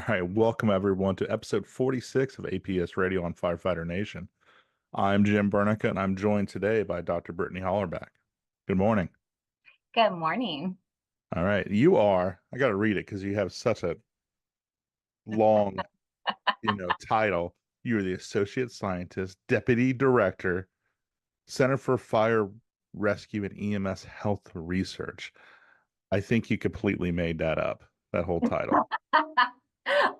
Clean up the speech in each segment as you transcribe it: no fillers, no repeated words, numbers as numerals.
right, welcome everyone to episode 46 of APS Radio on Firefighter Nation. I'm Jim Bernica, and I'm joined today by Dr. Brittany Hollerbach. Good morning. Good morning. All right, I got to read it because you have such a long, title. You're the Associate Scientist, Deputy Director, Center for Fire Rescue and EMS Health Research. I think you completely made that up, that whole title.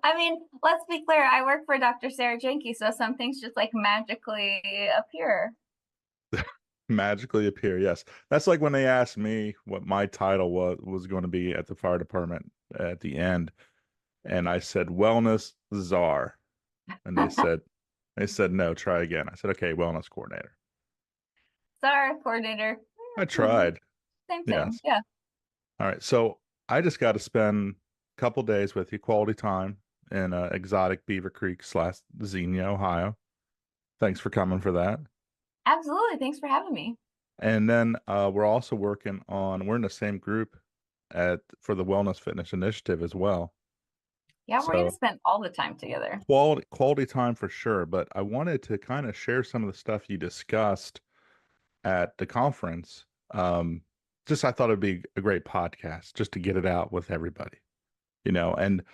I mean, let's be clear. I work for Dr. Sarah Jenke, so some things just like magically appear. Magically appear, yes. That's like when they asked me what my title was going to be at the fire department at the end, and I said wellness czar, and they said no, try again. I said okay, wellness coordinator. Czar coordinator. I tried. Same thing. Yes. Yeah. All right, so I just got to spend a couple days with you, quality time in exotic Beaver Creek / Xenia, Ohio. Thanks for coming for that. Absolutely. Thanks for having me. And then we're also we're in the same group for the Wellness Fitness Initiative as well. Yeah, we're going to spend all the time together. Quality time for sure. But I wanted to kind of share some of the stuff you discussed at the conference. I thought it'd be a great podcast just to get it out with everybody, and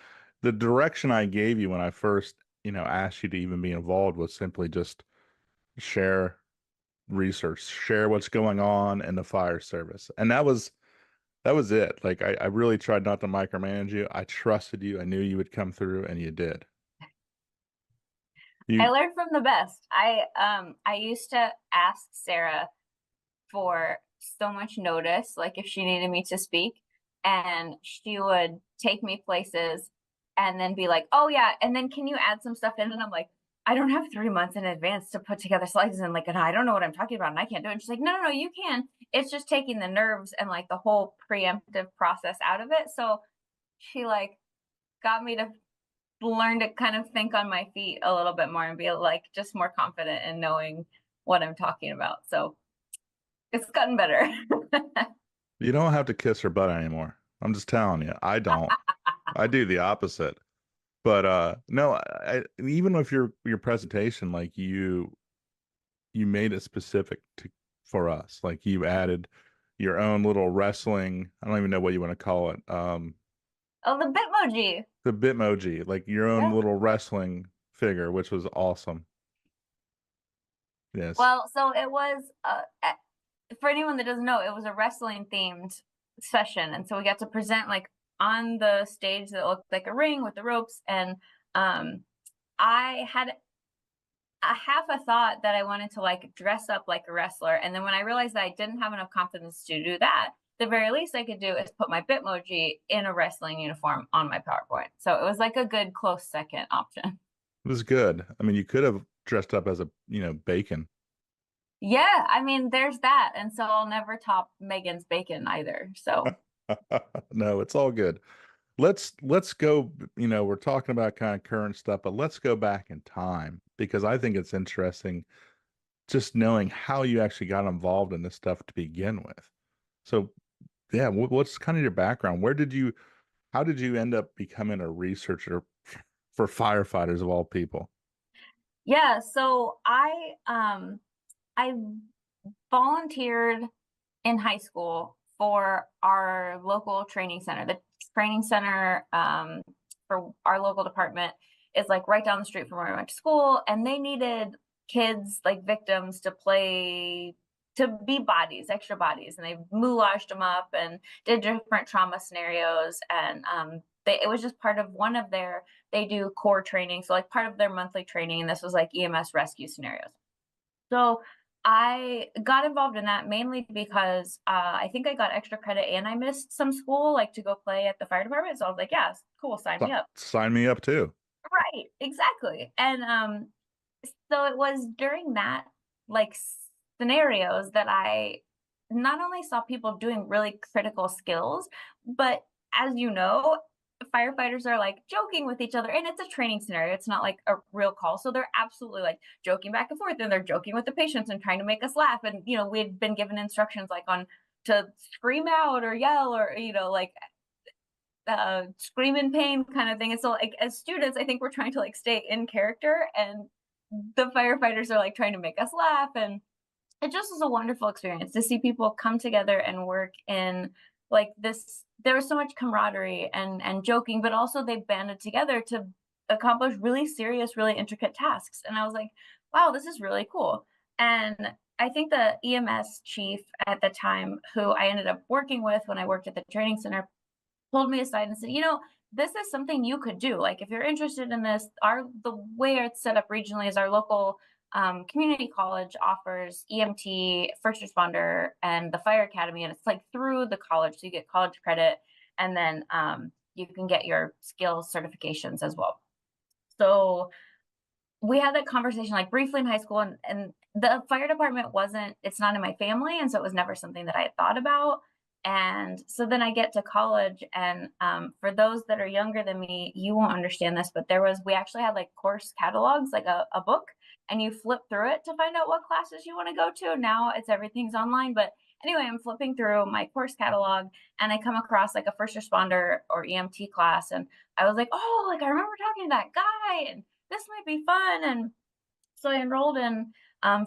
the direction I gave you when I first, asked you to even be involved was simply just share research, share what's going on in the fire service. And that was it. Like I really tried not to micromanage you. I trusted you. I knew you would come through, and you did. I learned from the best. I used to ask Sarah for so much notice, like if she needed me to speak, and she would take me places and then be like, oh yeah, and then can you add some stuff in? And I'm like, I don't have 3 months in advance to put together slides, and like, and I don't know what I'm talking about, and I can't do it. And she's like, no, you can. It's just taking the nerves and like the whole preemptive process out of it. So she like got me to learn to kind of think on my feet a little bit more and be like just more confident in knowing what I'm talking about. So it's gotten better. You don't have to kiss her butt anymore. I'm just telling you, I don't. I do the opposite. But no, even with your presentation, like you made it specific for us. Like you added your own little wrestling. I don't even know what you want to call it. Oh, the Bitmoji. The Bitmoji, like your own little wrestling figure, which was awesome. Yes. Well, so it was for anyone that doesn't know, it was a wrestling themed session, and so we got to present like on the stage that looked like a ring with the ropes, and I had a half a thought that I wanted to like dress up like a wrestler, and then when I realized that I didn't have enough confidence to do that, the very least I could do is put my Bitmoji in a wrestling uniform on my PowerPoint. So it was like a good close second option. It was good. I mean, you could have dressed up as a, bacon. Yeah, I mean, there's that. And so I'll never top Megan's bacon either. So no, it's all good. Let's go, we're talking about kind of current stuff, but let's go back in time because I think it's interesting just knowing how you actually got involved in this stuff to begin with. So yeah, what's kind of your background? How did you end up becoming a researcher for firefighters of all people? Yeah, so I volunteered in high school for our local training center. The training center for our local department is like right down the street from where I went to school, and they needed kids like victims to be bodies, extra bodies, and they moulaged them up and did different trauma scenarios. And it was just part of they do core training, so like part of their monthly training, and this was like EMS rescue scenarios. So I got involved in that mainly because I think I got extra credit and I missed some school, like to go play at the fire department. So I was like, yeah, cool, sign me up. Sign me up too. Right, exactly. And so it was during that like scenarios that I not only saw people doing really critical skills, but as you know, firefighters are like joking with each other, and it's a training scenario. It's not like a real call. So they're absolutely like joking back and forth, and they're joking with the patients and trying to make us laugh. And, we had been given instructions like to scream out or yell or, like scream in pain kind of thing. And so like as students, I think we're trying to like stay in character, and the firefighters are like trying to make us laugh. And it just was a wonderful experience to see people come together and work in like this. There was so much camaraderie and joking, but also they banded together to accomplish really serious, really intricate tasks. And I was like, wow, this is really cool. And I think the EMS chief at the time, who I ended up working with when I worked at the training center, pulled me aside and said, this is something you could do. Like, if you're interested in this, the way it's set up regionally is our local community college offers EMT, first responder, and the fire academy. And it's like through the college. So you get college credit, and then you can get your skills certifications as well. So we had that conversation like briefly in high school, and the fire department it's not in my family. And so it was never something that I had thought about. And so then I get to college, and for those that are younger than me, you won't understand this, but we actually had like course catalogs, like a book, and you flip through it to find out what classes you want to go to. Now everything's online. But anyway, I'm flipping through my course catalog, and I come across like a first responder or EMT class. And I was like, oh, like I remember talking to that guy, and this might be fun. And so I enrolled in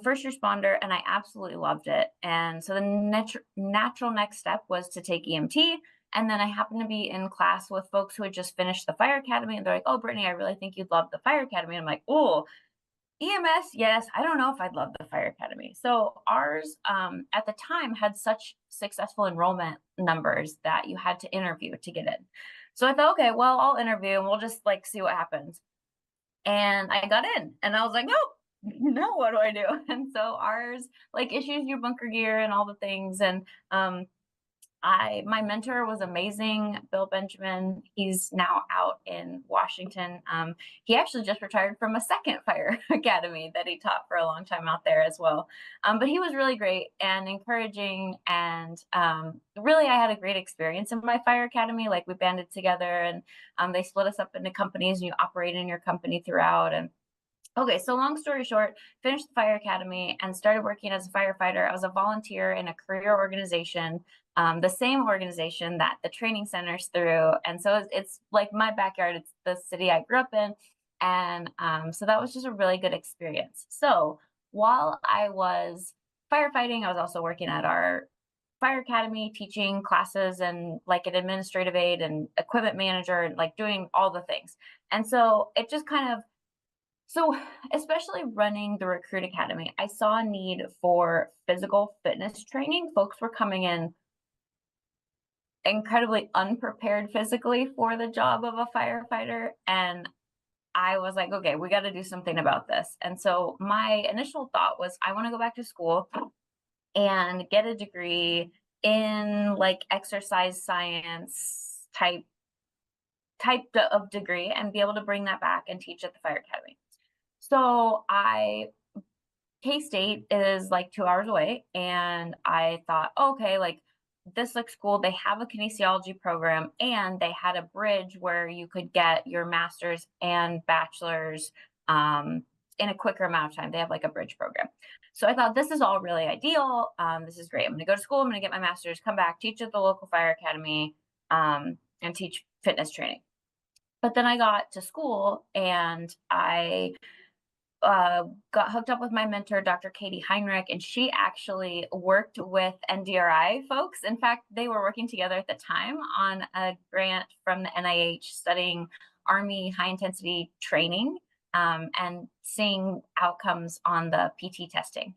first responder, and I absolutely loved it. And so the natural next step was to take EMT. And then I happened to be in class with folks who had just finished the fire academy, and they're like, oh, Brittany, I really think you'd love the fire academy. And I'm like, oh, EMS, yes. I don't know if I'd love the fire academy. So ours at the time had such successful enrollment numbers that you had to interview to get in. So I thought, okay, well, I'll interview and we'll just like see what happens. And I got in, and I was like, nope, now what do I do? And so ours like issues your bunker gear and all the things. And my mentor was amazing, Bill Benjamin. He's now out in Washington. He actually just retired from a second fire academy that he taught for a long time out there as well. But he was really great and encouraging. And really, I had a great experience in my fire academy. Like, we banded together, and they split us up into companies, and you operate in your company throughout. And okay, so long story short, finished the fire academy and started working as a firefighter. I was a volunteer in a career organization, the same organization that the training center's through. And so it's like my backyard. It's the city I grew up in. And so that was just a really good experience. So while I was firefighting, I was also working at our fire academy, teaching classes and like an administrative aide and equipment manager, and like doing all the things. And so it just kind of, so especially running the Recruit Academy, I saw a need for physical fitness training. Folks were coming in incredibly unprepared physically for the job of a firefighter. And I was like, okay, we got to do something about this. And so my initial thought was, I want to go back to school and get a degree in like exercise science type of degree, and be able to bring that back and teach at the fire academy. So K-State is like 2 hours away, and I thought, okay, like this looks cool. They have a kinesiology program, and they had a bridge where you could get your master's and bachelor's in a quicker amount of time. They have like a bridge program. So I thought, this is all really ideal. This is great. I'm going to go to school. I'm going to get my master's, come back, teach at the local fire academy, and teach fitness training. But then I got to school, and I got hooked up with my mentor, Dr. Katie Heinrich, and she actually worked with NDRI folks. In fact, they were working together at the time on a grant from the NIH studying Army high intensity training and seeing outcomes on the PT testing.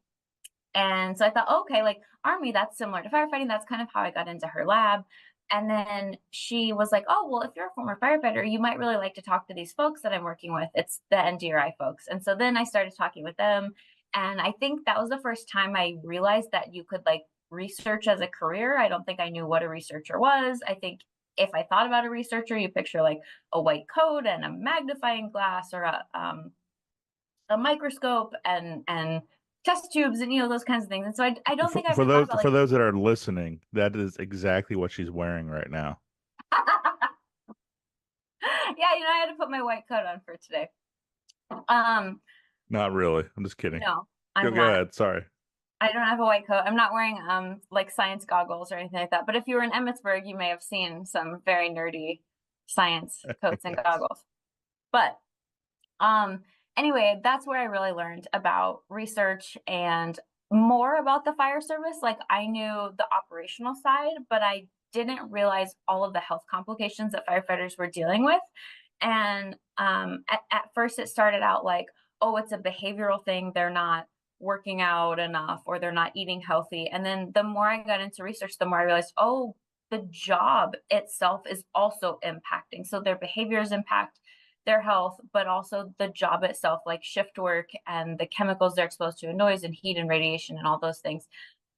And so I thought, okay, like Army, that's similar to firefighting. That's kind of how I got into her lab. And then she was like, oh, well, if you're a former firefighter, you might really like to talk to these folks that I'm working with. It's the NDRI folks. And so then I started talking with them. And I think that was the first time I realized that you could like research as a career. I don't think I knew what a researcher was. I think if I thought about a researcher, you picture like a white coat and a magnifying glass, or a microscope and test tubes and those kinds of things. And so I don't think I ever thought about for those that are listening, that is exactly what she's wearing right now. Yeah, I had to put my white coat on for today. Not really. I'm just kidding. No, I'm Go not. ahead. Sorry. I don't have a white coat. I'm not wearing like science goggles or anything like that. But if you were in Emmitsburg, you may have seen some very nerdy science coats and goggles. But anyway, that's where I really learned about research and more about the fire service. Like, I knew the operational side, but I didn't realize all of the health complications that firefighters were dealing with. And at first it started out like, oh, it's a behavioral thing. They're not working out enough or they're not eating healthy. And then the more I got into research, the more I realized, oh, the job itself is also impacting. So their behaviors impact their health, but also the job itself, like shift work and the chemicals they're exposed to, and noise and heat and radiation and all those things.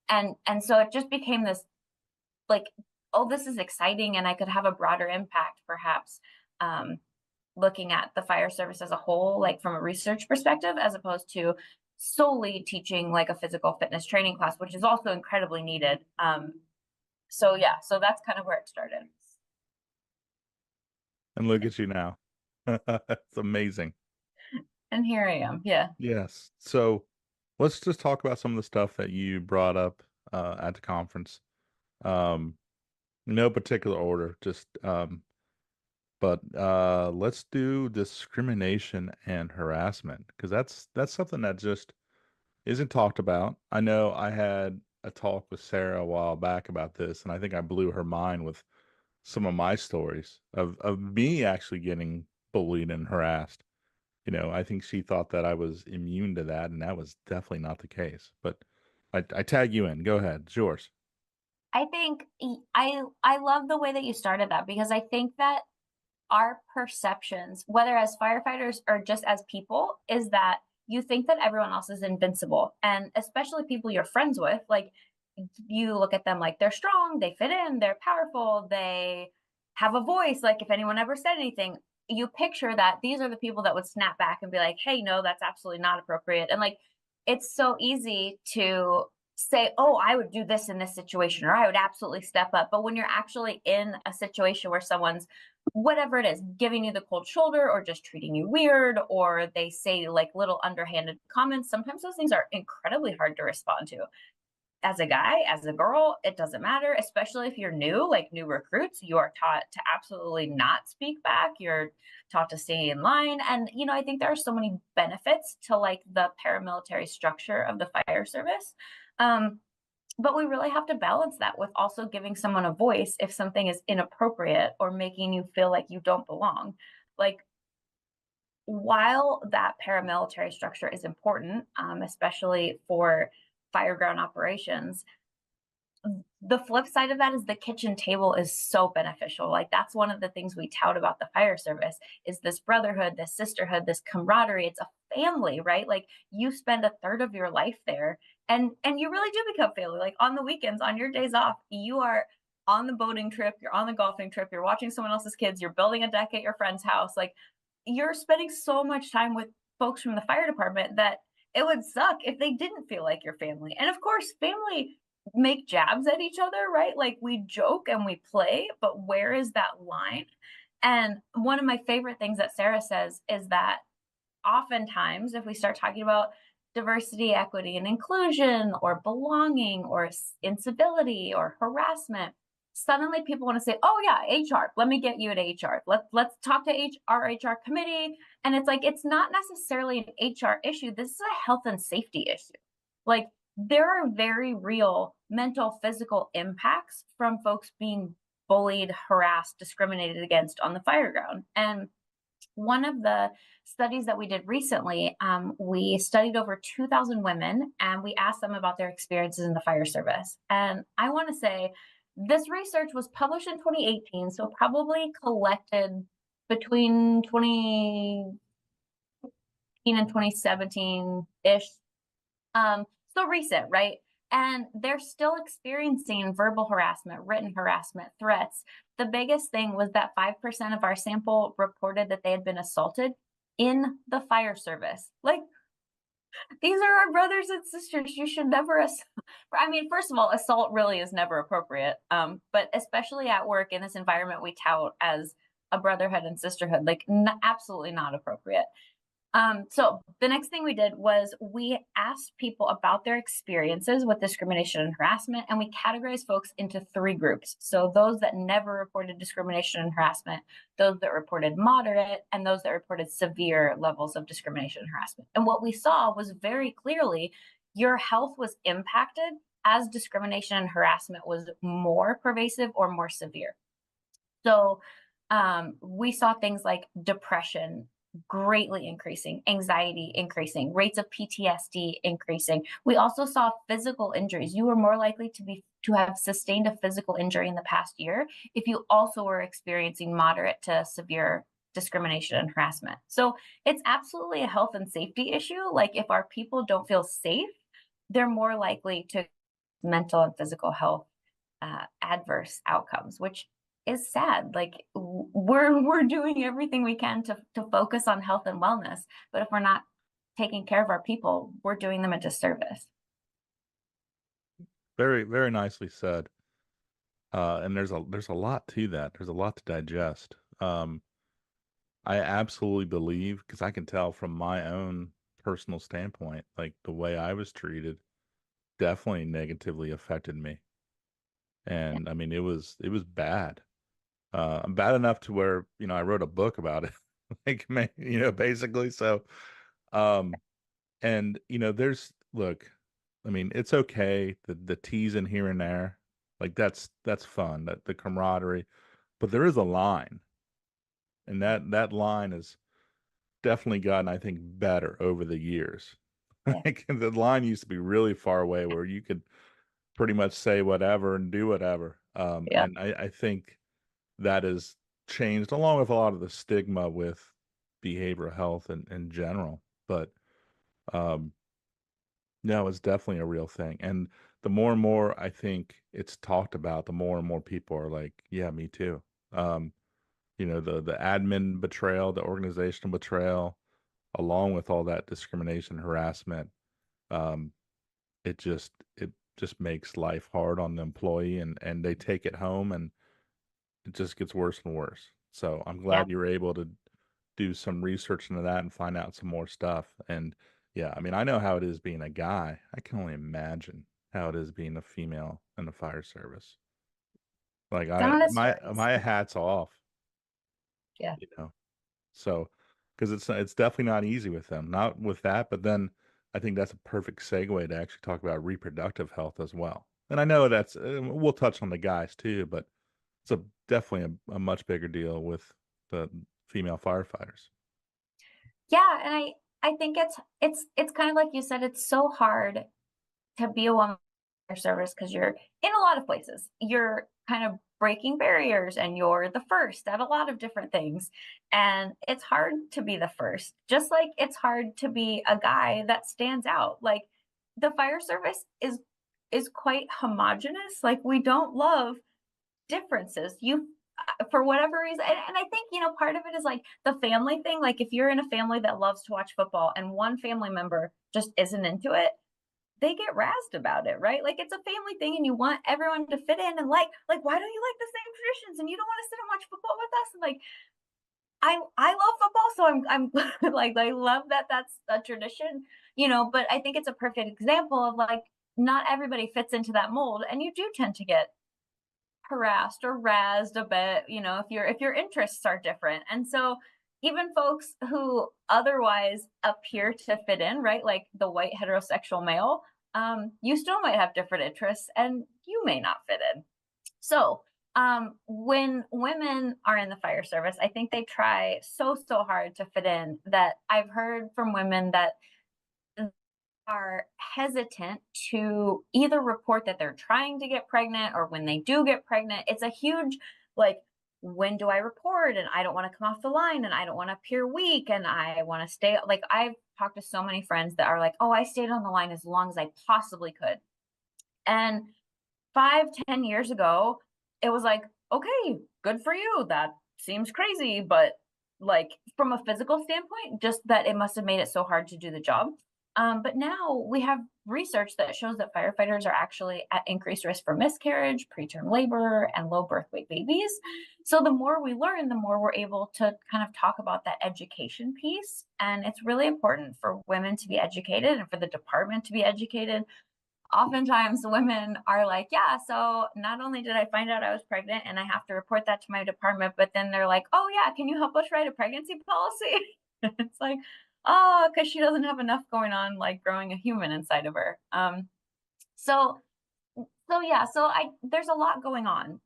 And so it just became this like, oh, this is exciting, and I could have a broader impact, perhaps, looking at the fire service as a whole, like from a research perspective, as opposed to solely teaching like a physical fitness training class, which is also incredibly needed. So yeah, so that's kind of where it started. And look at you now. It's amazing. And here I am. Yeah. Yes. So let's just talk about some of the stuff that you brought up at the conference. No particular order, just but let's do discrimination and harassment, because that's something that just isn't talked about. I know I had a talk with Sarah a while back about this, and I think I blew her mind with some of my stories of me actually getting bullied and harassed. I think she thought that I was immune to that, and that was definitely not the case. But I tag you in. Go ahead. It's yours. I think I love the way that you started that, because I think that our perceptions, whether as firefighters or just as people, is that you think that everyone else is invincible. And especially people you're friends with, like, you look at them like they're strong, they fit in, they're powerful, they have a voice. Like, if anyone ever said anything, you picture that these are the people that would snap back and be like, hey, no, that's absolutely not appropriate. And like, it's so easy to say, oh, I would do this in this situation, or I would absolutely step up. But when you're actually in a situation where someone's, whatever it is, giving you the cold shoulder or just treating you weird, or they say like little underhanded comments, sometimes those things are incredibly hard to respond to. As a guy, as a girl, it doesn't matter, especially if you're new, like new recruits, you are taught to absolutely not speak back. You're taught to stay in line. And, I think there are so many benefits to like the paramilitary structure of the fire service. But we really have to balance that with also giving someone a voice if something is inappropriate or making you feel like you don't belong. Like, while that paramilitary structure is important, especially for fireground operations, the flip side of that is the kitchen table is so beneficial. Like, that's one of the things we tout about the fire service is this brotherhood, this sisterhood, this camaraderie. It's a family, right? Like, you spend a third of your life there, and you really do become family. Like, on the weekends, on your days off, you are on the boating trip, you're on the golfing trip, you're watching someone else's kids, you're building a deck at your friend's house. Like, you're spending so much time with folks from the fire department that it would suck if they didn't feel like your family. And of course, family make jabs at each other, right? Like, we joke and we play, but where is that line? And one of my favorite things that Sarah says is that oftentimes, if we start talking about diversity, equity, and inclusion, or belonging, or incivility, or harassment, suddenly people want to say, oh yeah, HR, let me get you to HR. Let's talk to our HR committee. And it's like, it's not necessarily an HR issue. This is a health and safety issue. Like, there are very real mental, physical impacts from folks being bullied, harassed, discriminated against on the fire ground. And one of the studies that we did recently, we studied over 2,000 women, and we asked them about their experiences in the fire service. And I want to say this research was published in 2018, so probably collected between 2018 and 2017-ish. So recent, right? And they're still experiencing verbal harassment, written harassment, threats. The biggest thing was that 5% of our sample reported that they had been assaulted in the fire service. Like, these are our brothers and sisters. You should never, I mean, first of all, assault really is never appropriate. But especially at work in this environment we tout as a brotherhood and sisterhood, like absolutely not appropriate. So the next thing we did was we asked people about their experiences with discrimination and harassment, and we categorized folks into 3 groups. So those that never reported discrimination and harassment, those that reported moderate, and those that reported severe levels of discrimination and harassment. And what we saw was very clearly your health was impacted as discrimination and harassment was more pervasive or more severe. So we saw things like depression greatly increasing, anxiety increasing, rates of PTSD increasing. We also saw physical injuries. You were more likely to have sustained a physical injury in the past year if you also were experiencing moderate to severe discrimination and harassment. So it's absolutely a health and safety issue. Like if our people don't feel safe, they're more likely to mental and physical health adverse outcomes, which is sad. Like we're doing everything we can to focus on health and wellness, but if we're not taking care of our people, we're doing them a disservice. Very, very nicely said. And there's a lot to that. There's a lot to digest. I absolutely believe, because I can tell from my own personal standpoint, like the way I was treated definitely negatively affected me. Yeah. And I mean, it was bad. Bad enough to where, I wrote a book about it. Like, basically. So, um, and look, I mean, it's okay, the teasing here and there, like that's fun, that the camaraderie, but there is a line, and that line has definitely gotten, I think, better over the years. Yeah. Like the line used to be really far away where you could pretty much say whatever and do whatever. Yeah. And I think that has changed along with a lot of the stigma with behavioral health in general. But um, no, it's definitely a real thing. And the more and more I think it's talked about, the more and more people are like, yeah, me too. Um, the admin betrayal, the organizational betrayal, along with all that discrimination, harassment, um, it just makes life hard on the employee, and they take it home, and it just gets worse and worse. So I'm Yeah. glad you were able to do some research into that and find out some more stuff. And yeah, I mean, I know how it is being a guy. I can only imagine how it is being a female in the fire service. Like Some of the stories. my hat's off, Yeah. you know. So, because it's definitely not easy with them. Not with that, but then I think that's a perfect segue to actually talk about reproductive health as well. And I know that's we'll touch on the guys too, but it's definitely a much bigger deal with the female firefighters. Yeah. And I think it's kind of like you said, it's so hard to be a woman in your service because you're in a lot of places. You're kind of breaking barriers and you're the first at a lot of different things. And it's hard to be the first, just like it's hard to be a guy that stands out. Like the fire service is quite homogenous. Like we don't love differences. You for whatever reason, and I think part of it is like the family thing. Like if you're in a family that loves to watch football and one family member just isn't into it, they get razzed about it, right? Like it's a family thing and you want everyone to fit in and like why don't you like the same traditions and you don't want to sit and watch football with us? And like I love football, so I'm like I love that that's a tradition, but I think it's a perfect example of like not everybody fits into that mold and you do tend to get harassed or razzed a bit, if your interests are different. And so even folks who otherwise appear to fit in, right? Like the white heterosexual male, you still might have different interests and you may not fit in. So when women are in the fire service, I think they try so hard to fit in that I've heard from women that are hesitant to either report that they're trying to get pregnant or when they do get pregnant. It's a huge, like, when do I report? And I don't want to come off the line and I don't want to appear weak and I want to stay. Like, I've talked to so many friends that are like, oh, I stayed on the line as long as I possibly could. And 5-10 years ago, it was like, okay, good for you. That seems crazy. But like, from a physical standpoint, just that it must have made it so hard to do the job. But now we have research that shows that firefighters are actually at increased risk for miscarriage, preterm labor, and low birth weight babies. So the more we learn, the more we're able to kind of talk about that education piece. And it's really important for women to be educated and for the department to be educated. Oftentimes women are like, yeah, so not only did I find out I was pregnant and I have to report that to my department, but then they're like, oh yeah, can you help us write a pregnancy policy? It's like, oh, because she doesn't have enough going on, like growing a human inside of her. So yeah, so there's a lot going on,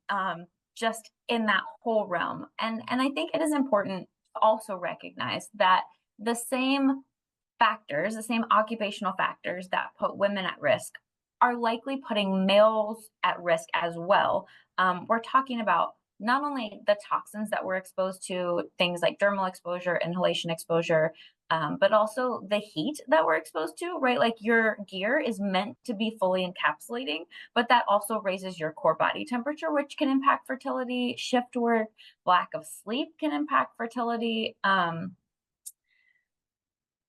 just in that whole realm. And I think it is important to also recognize that the same factors, the same occupational factors that put women at risk are likely putting males at risk as well. We're talking about not only the toxins that we're exposed to, things like dermal exposure, inhalation exposure, but also the heat that we're exposed to, right? Like your gear is meant to be fully encapsulating, but that also raises your core body temperature, which can impact fertility. Shift work, lack of sleep can impact fertility.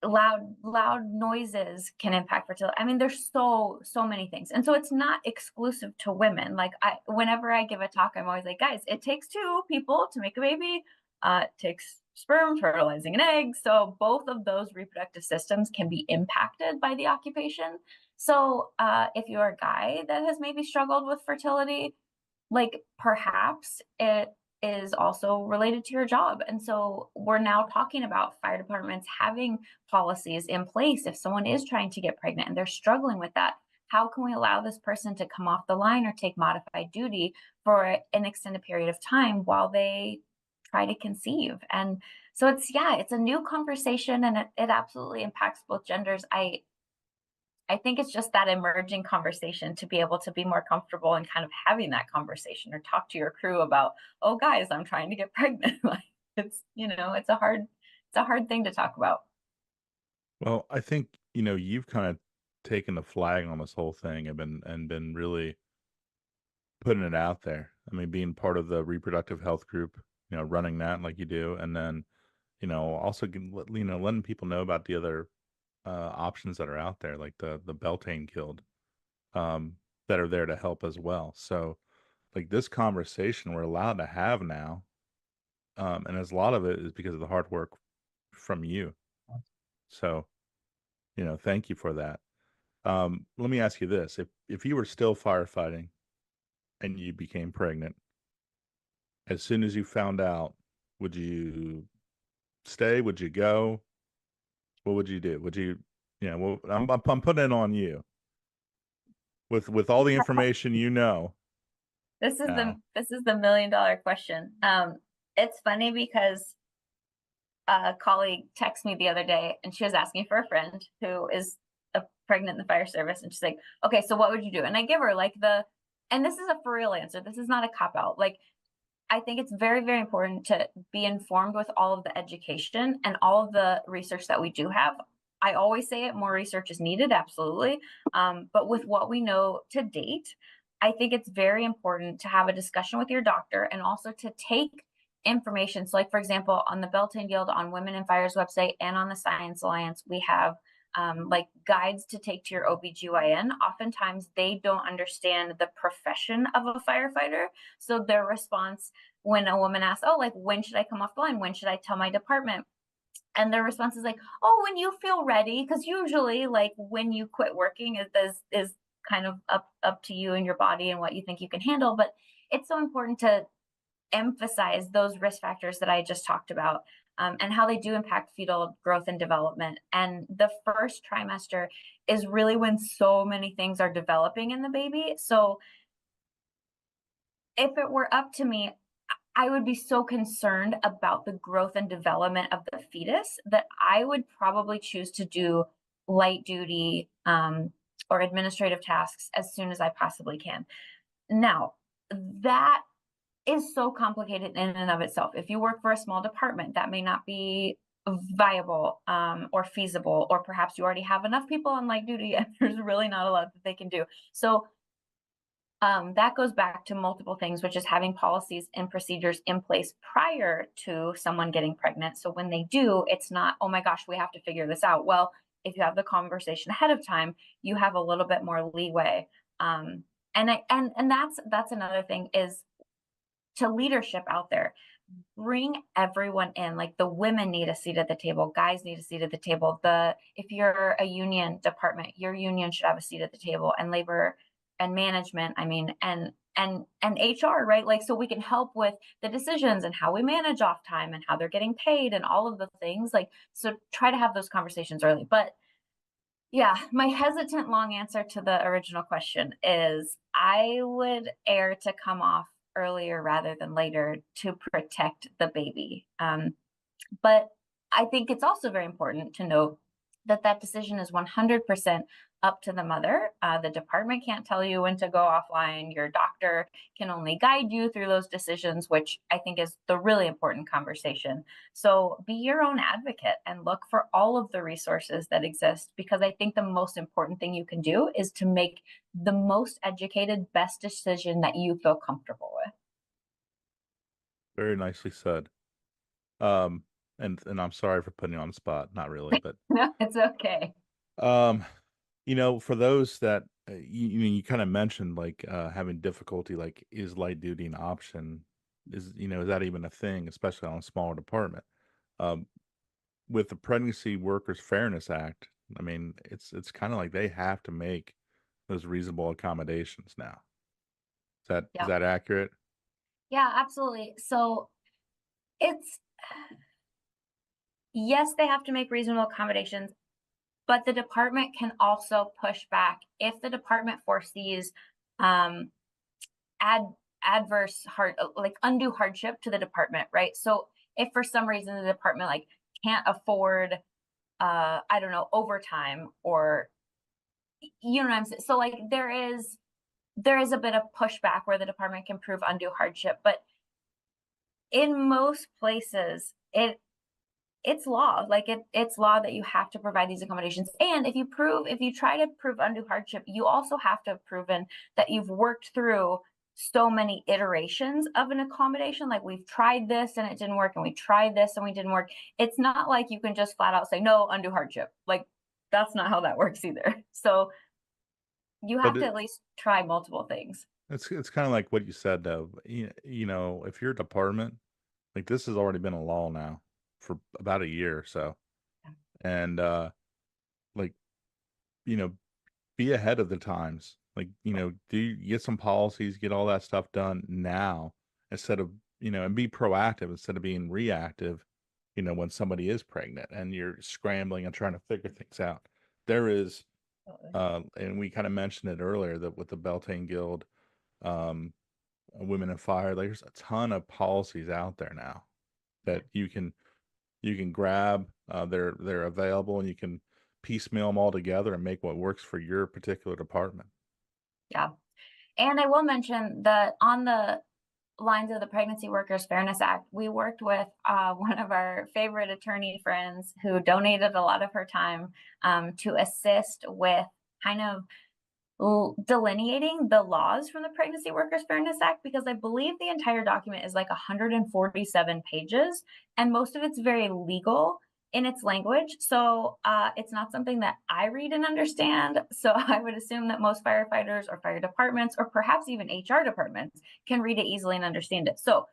Loud noises can impact fertility. I mean, there's so many things. And so it's not exclusive to women. Like whenever I give a talk, I'm always like, guys, it takes two people to make a baby. It takes sperm, fertilizing an egg. So both of those reproductive systems can be impacted by the occupation. So if you're a guy that has maybe struggled with fertility, like perhaps it is also related to your job. And so we're now talking about fire departments having policies in place if someone is trying to get pregnant and they're struggling with that. How can we allow this person to come off the line or take modified duty for an extended period of time while they try to conceive? And so it's a new conversation, and it absolutely impacts both genders. I think it's just that emerging conversation to be able to be more comfortable and kind of having that conversation or talk to your crew about, oh guys, I'm trying to get pregnant. Like it's a hard thing to talk about. Well, I think, you've kind of taken the flag on this whole thing and been really putting it out there. I mean, being part of the reproductive health group, running that like you do, and then, also, letting people know about the other options that are out there, like the Beltane Guild, that are there to help as well. So, like this conversation we're allowed to have now, and as a lot of it is because of the hard work from you. So, thank you for that. Let me ask you this: if you were still firefighting and you became pregnant, as soon as you found out, would you stay? Would you go? What would you do? Would you, well, I'm putting it on you with all the information now. This is the $1 million question. It's funny because a colleague texted me the other day and she was asking for a friend who is pregnant in the fire service, and she's like, okay, so what would you do? And I give her and this is a for real answer. This is not a cop out. Like, I think it's very, very important to be informed with all of the education and all of the research that we do have. I always say it, more research is needed, absolutely. But with what we know to date, I think it's very important to have a discussion with your doctor and also to take information. So like, for example, on the Beltane Guild, on Women in Fire's website, and on the Science Alliance, we have like guides to take to your OBGYN. Oftentimes they don't understand the profession of a firefighter. So their response when a woman asks, oh, like, when should I come off the line? When should I tell my department? And their response is like, oh, when you feel ready. Because usually like when you quit working is kind of up to you and your body and what you think you can handle. But it's so important to emphasize those risk factors that I just talked about, and how they do impact fetal growth and development. And the first trimester is really when so many things are developing in the baby. So if it were up to me, I would be so concerned about the growth and development of the fetus that I would probably choose to do light duty or administrative tasks as soon as I possibly can. Now, that is so complicated in and of itself. If you work for a small department, that may not be viable or feasible, or perhaps you already have enough people on light duty and there's really not a lot that they can do. So that goes back to multiple things, which is having policies and procedures in place prior to someone getting pregnant. So when they do, it's not, oh my gosh, we have to figure this out. Well, if you have the conversation ahead of time, you have a little bit more leeway. And that's another thing is to leadership out there. Bring everyone in. Like the women need a seat at the table, guys need a seat at the table. If you're a union department, your union should have a seat at the table, and labor and management, I mean, and HR, right? Like, so we can help with the decisions and how we manage off time and how they're getting paid and all of the things. Like, so try to have those conversations early. But yeah, my hesitant long answer to the original question is I would err to come off earlier rather than later to protect the baby. But I think it's also very important to note that that decision is 100% up to the mother. The department can't tell you when to go offline. Your doctor can only guide you through those decisions, which I think is the really important conversation. So be your own advocate and look for all of the resources that exist, because I think the most important thing you can do is to make the most educated, best decision that you feel comfortable with. Very nicely said. Um, and I'm sorry for putting you on the spot. Not really, but No, it's okay. for those that you kind of mentioned, like having difficulty, like is light duty an option? Is that even a thing, especially on a smaller department? Um, with the Pregnancy Workers Fairness Act, I mean, it's kind of like they have to make those reasonable accommodations now. Is Yeah. that accurate? Yeah, absolutely. So it's, yes, they have to make reasonable accommodations, but the department can also push back if the department foresees um, adverse like undue hardship to the department, right? So if for some reason the department like can't afford, I don't know, overtime, or you know what I'm saying. So like there is a bit of pushback where the department can prove undue hardship, but in most places it's law. Like it's law that you have to provide these accommodations. And if you try to prove undue hardship, you also have to have proven that you've worked through so many iterations of an accommodation. Like, we've tried this and it didn't work, and we tried this and we didn't work. It's not like you can just flat out say no, undue hardship. Like, that's not how that works either. So you But have to at least try multiple things. it's kind of like what you said, though. If your department, like, this has already been a law now for about a year or so, and like, you know, be ahead of the times. Like, get some policies, get all that stuff done now, instead of, and be proactive instead of being reactive, when somebody is pregnant and you're scrambling and trying to figure things out. There is, and we kind of mentioned it earlier, that with the Beltane Guild, um, Women in Fire, there's a ton of policies out there now that you can grab. They're available, and you can piecemeal them all together and make what works for your particular department. Yeah. And I will mention that on the lines of the Pregnancy Workers Fairness Act, we worked with one of our favorite attorney friends who donated a lot of her time to assist with kind of delineating the laws from the Pregnancy Workers Fairness Act, because I believe the entire document is like 147 pages, and most of it's very legal in its language. So it's not something that I read and understand. So I would assume that most firefighters or fire departments, or perhaps even HR departments, can read it easily and understand it. So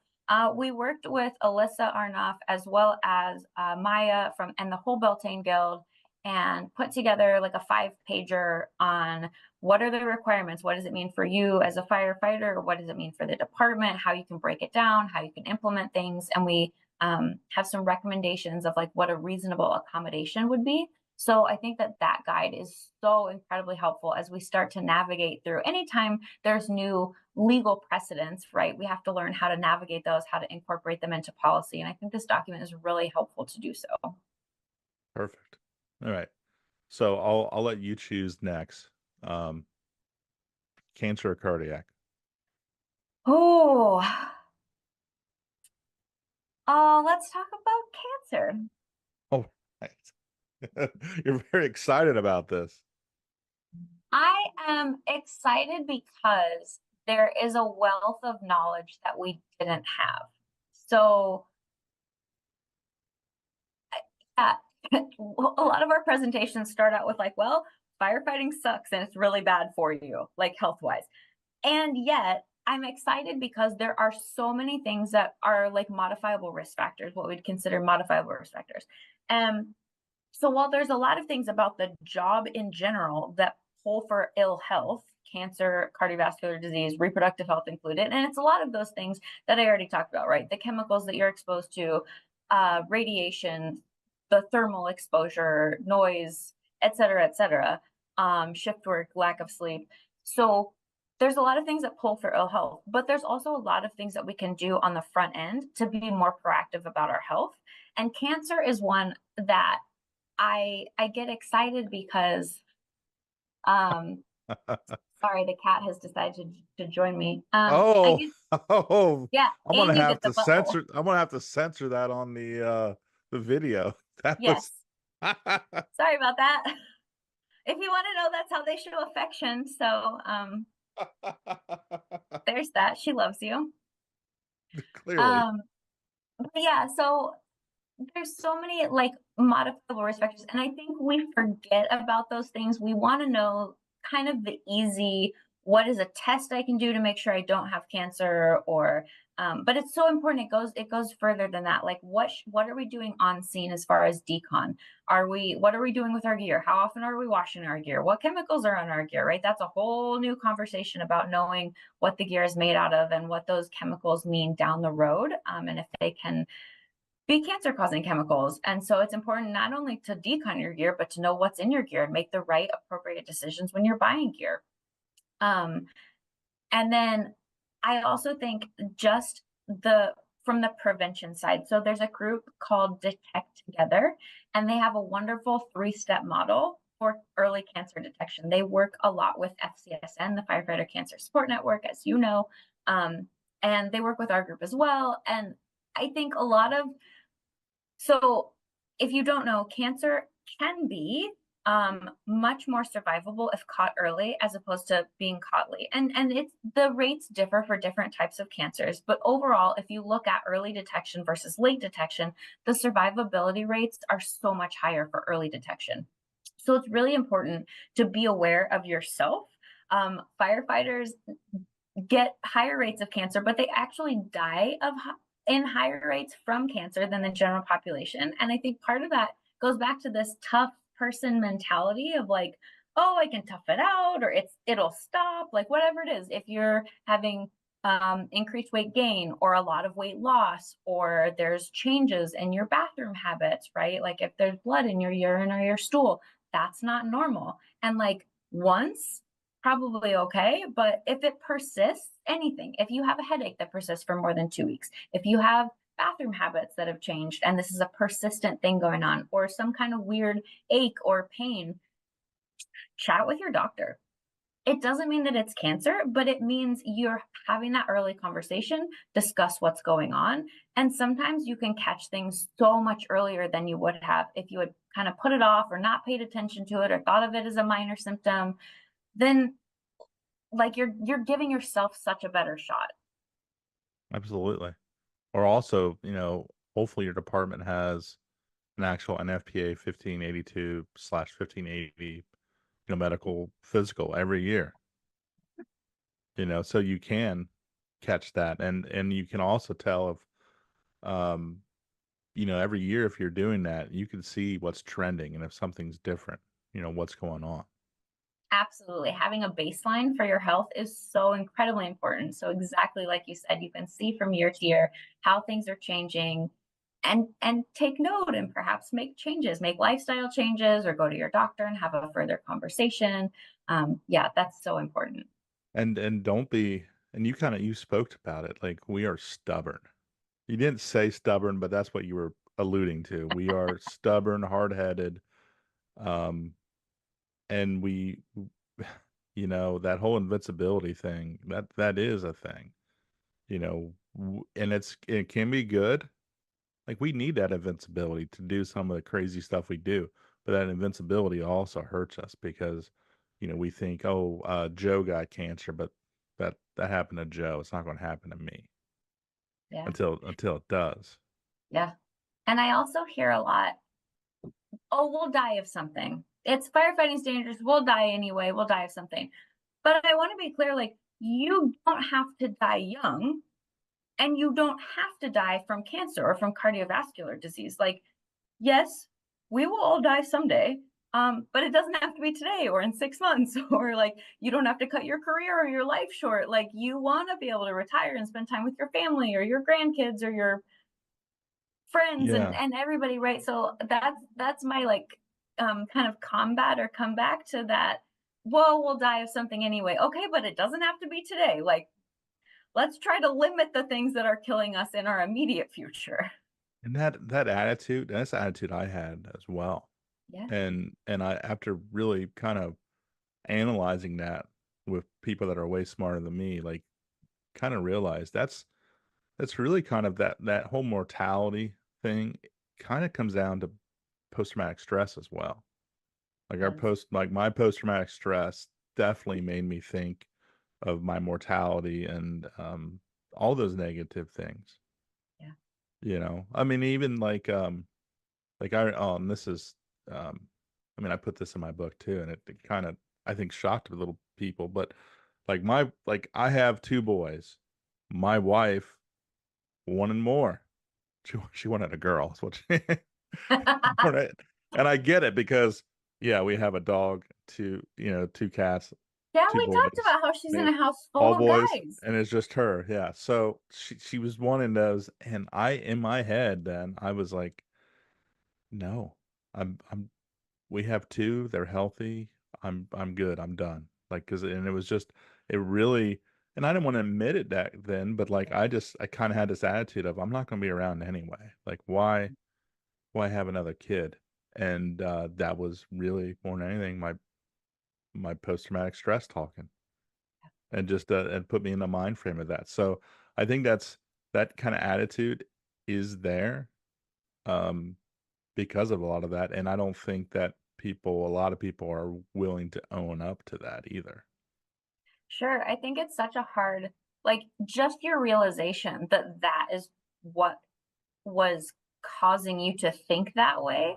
we worked with Alyssa Arnoff as well as Maya and the whole Beltane Guild, and put together like a 5-pager on what are the requirements, what does it mean for you as a firefighter, what does it mean for the department, how you can break it down, how you can implement things. And we have some recommendations of like what a reasonable accommodation would be. So I think that guide is so incredibly helpful as we start to navigate through. Anytime there's new legal precedents, right, we have to learn how to navigate those, how to incorporate them into policy. And I think this document is really helpful to do so. Perfect. All right. So I'll let you choose next. Cancer or cardiac? Oh, let's talk about cancer. Oh, right. You're very excited about this. I am excited because there is a wealth of knowledge that we didn't have. So, yeah, a lot of our presentations start out with like, well, firefighting sucks and it's really bad for you, like health wise. And yet I'm excited because there are so many things that are like modifiable risk factors, what we'd consider modifiable risk factors. So while there's a lot of things about the job in general that pull for ill health, cancer, cardiovascular disease, reproductive health included, and it's a lot of those things that I already talked about, right? The chemicals that you're exposed to, radiation, the thermal exposure, noise, et cetera, shift work, lack of sleep. So there's a lot of things that pull for ill health, but there's also a lot of things that we can do on the front end to be more proactive about our health. And cancer is one that I get excited because sorry, the cat has decided to join me. I Oh, get, oh, yeah, I'm gonna and you have get the to butthole. censor. I'm gonna have to censor that on the video. That was. Yes. Sorry about that. If you want to know, that's how they show affection. So there's that. She loves you. Clearly. But yeah, so there's so many like modifiable risk factors, and I think we forget about those things. We want to know kind of the easy, what is a test I can do to make sure I don't have cancer, or but it's so important. It goes further than that. Like what are we doing on scene as far as decon? What are we doing with our gear? How often are we washing our gear? What chemicals are on our gear, right? That's a whole new conversation about knowing what the gear is made out of and what those chemicals mean down the road, and if they can be cancer causing chemicals. And so it's important not only to decon your gear, but to know what's in your gear and make the right appropriate decisions when you're buying gear. Um, and then I also think just from the prevention side. So there's a group called Detect Together, and they have a wonderful 3-step model for early cancer detection. They work a lot with FCSN, the Firefighter Cancer Support Network, as you know, and they work with our group as well. And I think so if you don't know, cancer can be much more survivable if caught early as opposed to being caught late. And the rates differ for different types of cancers, but overall, if you look at early detection versus late detection, the survivability rates are so much higher for early detection. So it's really important to be aware of yourself. Firefighters get higher rates of cancer, but they actually die in higher rates from cancer than the general population. And I think part of that goes back to this tough person mentality of like, oh, I can tough it out, or it'll stop, like whatever it is. If you're having increased weight gain or a lot of weight loss, or there's changes in your bathroom habits, right? Like if there's blood in your urine or your stool, that's not normal. And like once, probably okay. But if it persists, anything, if you have a headache that persists for more than 2 weeks, if you have bathroom habits that have changed and this is a persistent thing going on, or some kind of weird ache or pain, chat with your doctor. It doesn't mean that it's cancer, but it means you're having that early conversation, discuss what's going on. And sometimes you can catch things so much earlier than you would have if you had kind of put it off or not paid attention to it or thought of it as a minor symptom. Then like you're giving yourself such a better shot. Absolutely. Or also, hopefully your department has an actual NFPA 1582/1580, medical physical every year. So you can catch that, and you can also tell if, every year if you're doing that, you can see what's trending and if something's different, what's going on. Absolutely. Having a baseline for your health is so incredibly important. So exactly like you said, you can see from year to year how things are changing and take note and perhaps make changes, make lifestyle changes, or go to your doctor and have a further conversation. Yeah, that's so important. And don't be, and you spoke about it, like we are stubborn. You didn't say stubborn, but that's what you were alluding to. We are stubborn, hard-headed, um, and that whole invincibility thing, that is a thing, and it can be good. Like we need that invincibility to do some of the crazy stuff we do, but that invincibility also hurts us because, we think, oh, Joe got cancer, but that happened to Joe. It's not going to happen to me Yeah. until it does. Yeah. And I also hear a lot, oh, we'll die of something. It's firefighting's dangerous. We'll die anyway. We'll die of something. But I want to be clear, like, you don't have to die young, and you don't have to die from cancer or from cardiovascular disease. Like, yes, we will all die someday, but it doesn't have to be today or in 6 months, or like, you don't have to cut your career or your life short. Like, you want to be able to retire and spend time with your family or your grandkids or your friends Yeah. and everybody, right? So that's my like kind of combat or comeback to that. Well, we'll die of something anyway. Okay, but it doesn't have to be today. Like, let's try to limit the things that are killing us in our immediate future. And that attitude, that's the attitude I had as well. Yeah. And I, after really kind of analyzing that with people that are way smarter than me, like, kind of realized that's really kind of that whole mortality thing kind of comes down to post-traumatic stress as well. Like Yes. my post-traumatic stress definitely made me think of my mortality and all those negative things. Yeah. I mean, even like this is I mean, I put this in my book too, and it kind of, I think, shocked little people, but like I have two boys. My wife wanted more. She wanted a girl. That's what she wanted. And I get it because yeah, we have a dog, two cats, Yeah, two we talked boys. about how she's in They a house all full of boys, guys. and it's just her. Yeah. So she was wanting those, and I, in my head, then I was like, no, I'm we have two, they're healthy. I'm good. I'm done. Like, cause and it was just, it really, and I didn't want to admit it back then, but like I kind of had this attitude of I'm not going to be around anyway. Like, why have another kid? And that was really more than anything my post traumatic stress talking, and just and put me in the mind frame of that. So I think that kind of attitude is there um because of a lot of that, and I don't think that a lot of people are willing to own up to that either. Sure, I think it's such a hard, like, just your realization that that is what was causing you to think that way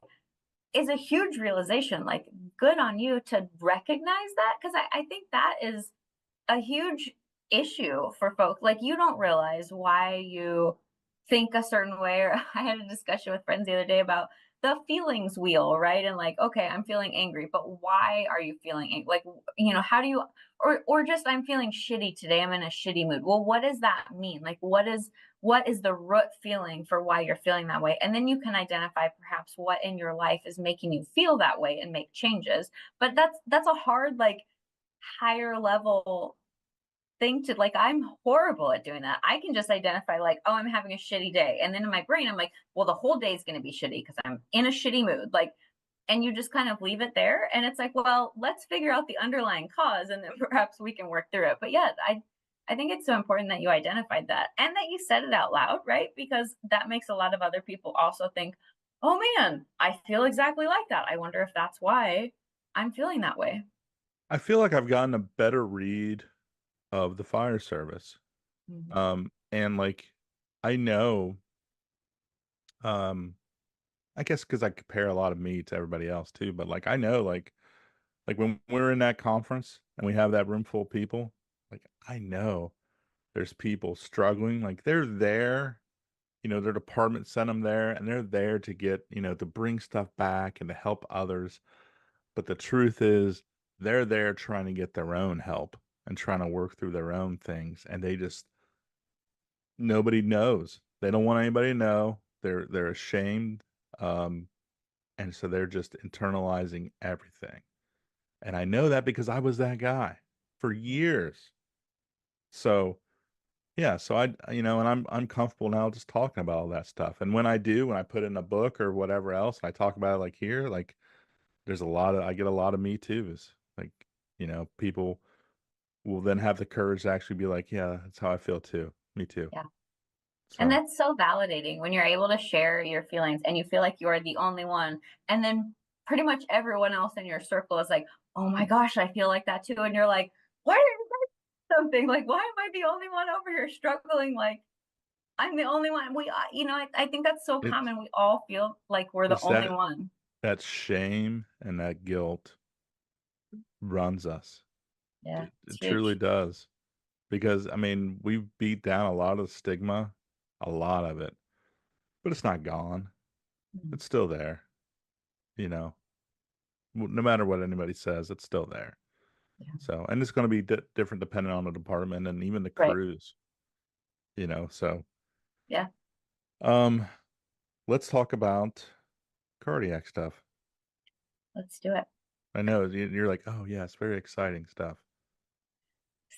is a huge realization. Like, good on you to recognize that, because I think that is a huge issue for folks. Like, you don't realize why you think a certain way. Or I had a discussion with friends the other day about the feelings wheel, right? And like, okay, I'm feeling angry, but why are you feeling angry? Like, how do you, or just I'm feeling shitty today. I'm in a shitty mood. Well, what does that mean? Like, what is the root feeling for why you're feeling that way? And then you can identify perhaps what in your life is making you feel that way and make changes. But that's a hard, like, higher level thing to, like, I'm horrible at doing that. I can just identify, like, oh, I'm having a shitty day. And then in my brain, I'm like, well, the whole day is going to be shitty because I'm in a shitty mood. Like, and you just kind of leave it there. And it's like, well, let's figure out the underlying cause and then perhaps we can work through it. But yeah, I think it's so important that you identified that and that you said it out loud, right? Because that makes a lot of other people also think, oh man, I feel exactly like that. I wonder if that's why I'm feeling that way. I feel like I've gotten a better read of the fire service. Mhm. And like I know, um, I guess because I compare a lot of me to everybody else too, but like I know, like when we're in that conference and we have that room full of people, like I know there's people struggling, like they're there, their department sent them there, and they're there to get, to bring stuff back and to help others. But the truth is, they're there trying to get their own help and trying to work through their own things, and they just, nobody knows. They don't want anybody to know. They're ashamed, um, and so they're just internalizing everything. And I know that because I was that guy for years. So yeah, so and I'm comfortable now just talking about all that stuff. And when I put it in a book or whatever else, I talk about it like here, like I get a lot of me too's. Like, people will then have the courage to actually be like, yeah, that's how I feel too. Me too. Yeah. And So that's so validating when you're able to share your feelings and you feel like you're the only one. And then pretty much everyone else in your circle is like, oh my gosh, I feel like that too. And you're like, why are you saying something? Like, why am I the only one over here struggling? Like, I'm the only one. I think that's so it's common. We all feel like we're the it's only that one. that shame and that guilt runs us. Yeah, It it's truly huge. does. Because, I mean, we beat down a lot of the stigma, a lot of it, but it's not gone. Mhm. It's still there, you know. No matter what anybody says, it's still there. Yeah. So, and it's going to be different depending on the department and even the Right. crews, so Yeah. um let's talk about cardiac stuff. Let's do it. I know you're like, oh yeah, it's very exciting stuff.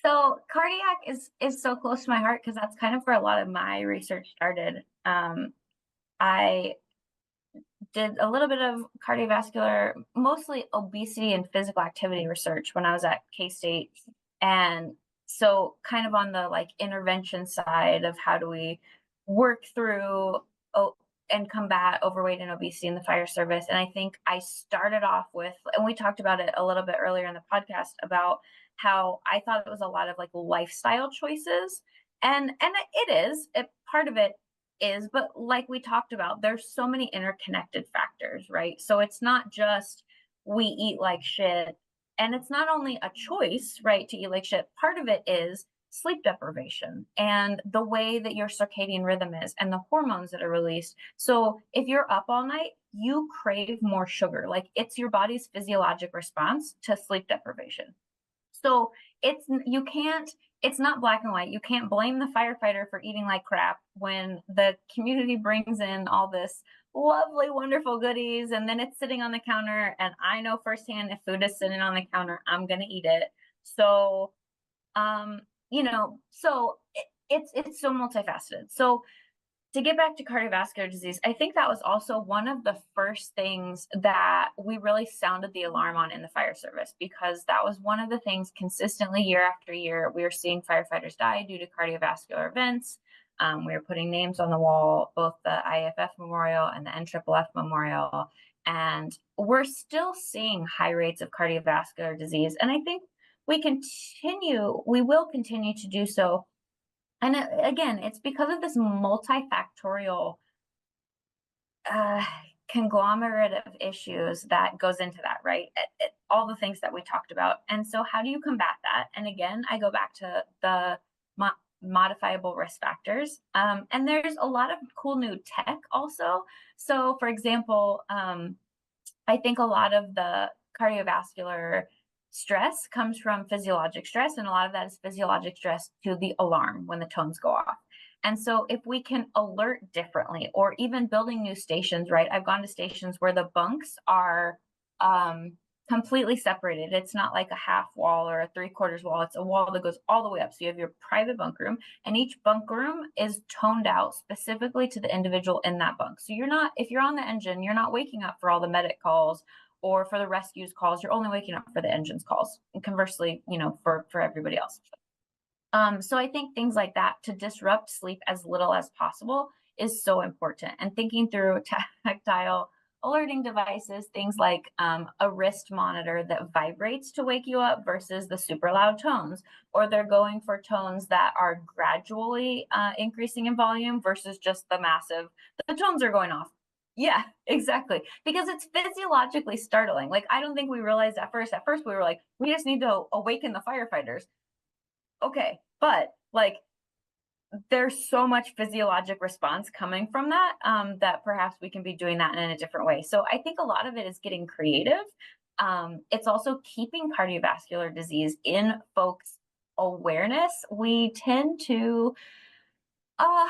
So cardiac is so close to my heart because that's kind of where a lot of my research started. I did a little bit of cardiovascular, mostly obesity and physical activity research when I was at K-State. And so kind of on the like intervention side of how do we work through and combat overweight and obesity in the fire service. And I think I started off with, and we talked about it a little bit earlier in the podcast about how I thought it was a lot of like lifestyle choices. And it is, part of it is, but like we talked about, there's so many interconnected factors, right? So it's not just we eat like shit, and it's not only a choice, right, to eat like shit. Part of it is sleep deprivation and the way that your circadian rhythm is and the hormones that are released. So if you're up all night, you crave more sugar. Like it's your body's physiologic response to sleep deprivation. So it's not black and white. You can't blame the firefighter for eating like crap when the community brings in all this lovely, wonderful goodies and then it's sitting on the counter. And I know firsthand if food is sitting on the counter, I'm going to eat it. So, um, it's so multifaceted. So to get back to cardiovascular disease, I think that was also one of the first things that we really sounded the alarm on in the fire service, because that was one of the things consistently year after year. We were seeing firefighters die due to cardiovascular events. We were putting names on the wall, both the IFF Memorial and the NFFF Memorial, and we're still seeing high rates of cardiovascular disease. And I think we will continue to do so. And again, it's because of this multifactorial uh, conglomerate of issues that goes into that, right? All the things that we talked about. And so, how do you combat that? And again, I go back to the modifiable risk factors. And there's a lot of cool new tech also. So, for example, I think a lot of the cardiovascular stress comes from physiologic stress, and a lot of that is physiologic stress to the alarm when the tones go off. And so, if we can alert differently, or even building new stations, right? I've gone to stations where the bunks are completely separated. It's not like a half wall or a 3/4 wall. It's a wall that goes all the way up. So you have your private bunk room, and each bunk room is toned out specifically to the individual in that bunk. So if you're on the engine, you're not waking up for all the medic calls or for the rescues calls. You're only waking up for the engine's calls. And conversely, for everybody else. So I think things like that to disrupt sleep as little as possible is so important. And thinking through tactile alerting devices, things like a wrist monitor that vibrates to wake you up versus the super loud tones, or they're going for tones that are gradually increasing in volume versus just the tones are going off. Yeah, exactly. Because it's physiologically startling. Like, I don't think we realized at first. At first, we were like, we just need to awaken the firefighters. Okay, but like there's so much physiologic response coming from that, that perhaps we can be doing that in a different way. So I think a lot of it is getting creative. It's also keeping cardiovascular disease in folks' awareness. We tend to uh,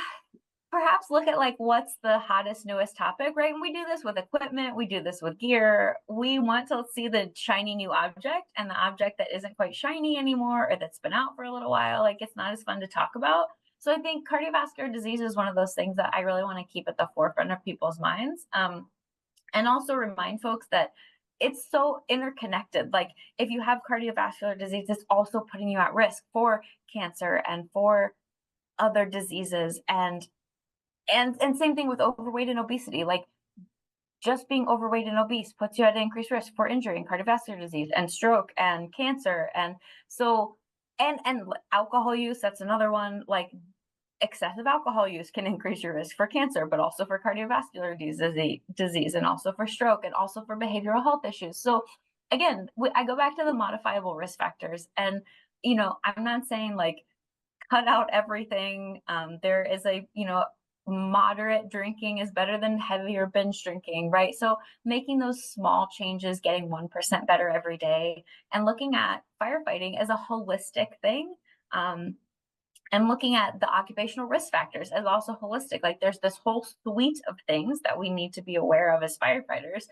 perhaps look at like what's the hottest, newest topic, right? And we do this with equipment, we do this with gear. We want to see the shiny new object, and the object that isn't quite shiny anymore or that's been out for a little while, like it's not as fun to talk about. So I think cardiovascular disease is one of those things that I really want to keep at the forefront of people's minds, and also remind folks that it's so interconnected. Like if you have cardiovascular disease, it's also putting you at risk for cancer and for other diseases, and same thing with overweight and obesity. Like just being overweight and obese puts you at increased risk for injury and cardiovascular disease and stroke and cancer. And so, and alcohol use, that's another one. Like excessive alcohol use can increase your risk for cancer, but also for cardiovascular disease, and also for stroke, and also for behavioral health issues. So again, I go back to the modifiable risk factors, and I'm not saying like cut out everything. There is moderate drinking is better than heavier binge drinking, right? So making those small changes, getting 1% better every day, and looking at firefighting as a holistic thing. And looking at the occupational risk factors as also holistic. Like there's this whole suite of things that we need to be aware of as firefighters.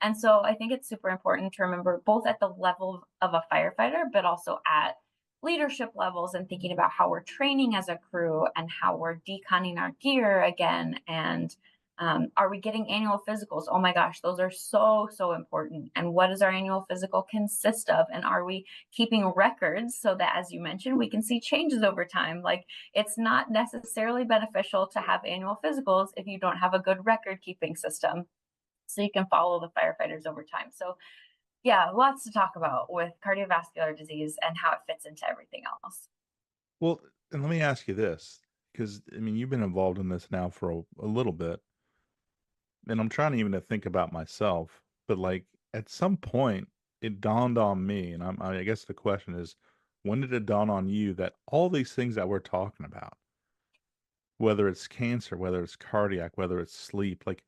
And so I think it's super important to remember, both at the level of a firefighter, but also at leadership levels, and thinking about how we're training as a crew and how we're deconning our gear again. And are we getting annual physicals? Oh my gosh, those are so, so important. And what does our annual physical consist of? And are we keeping records so that, as you mentioned, we can see changes over time? Like, it's not necessarily beneficial to have annual physicals if you don't have a good record keeping system, so you can follow the firefighters over time. So yeah, lots to talk about with cardiovascular disease and how it fits into everything else. Well, and let me ask you this, because I mean, you've been involved in this now for a little bit, and I'm trying even to think about myself, but like at some point it dawned on me, and I guess the question is, when did it dawn on you that all these things that we're talking about, whether it's cancer, whether it's cardiac, whether it's sleep, like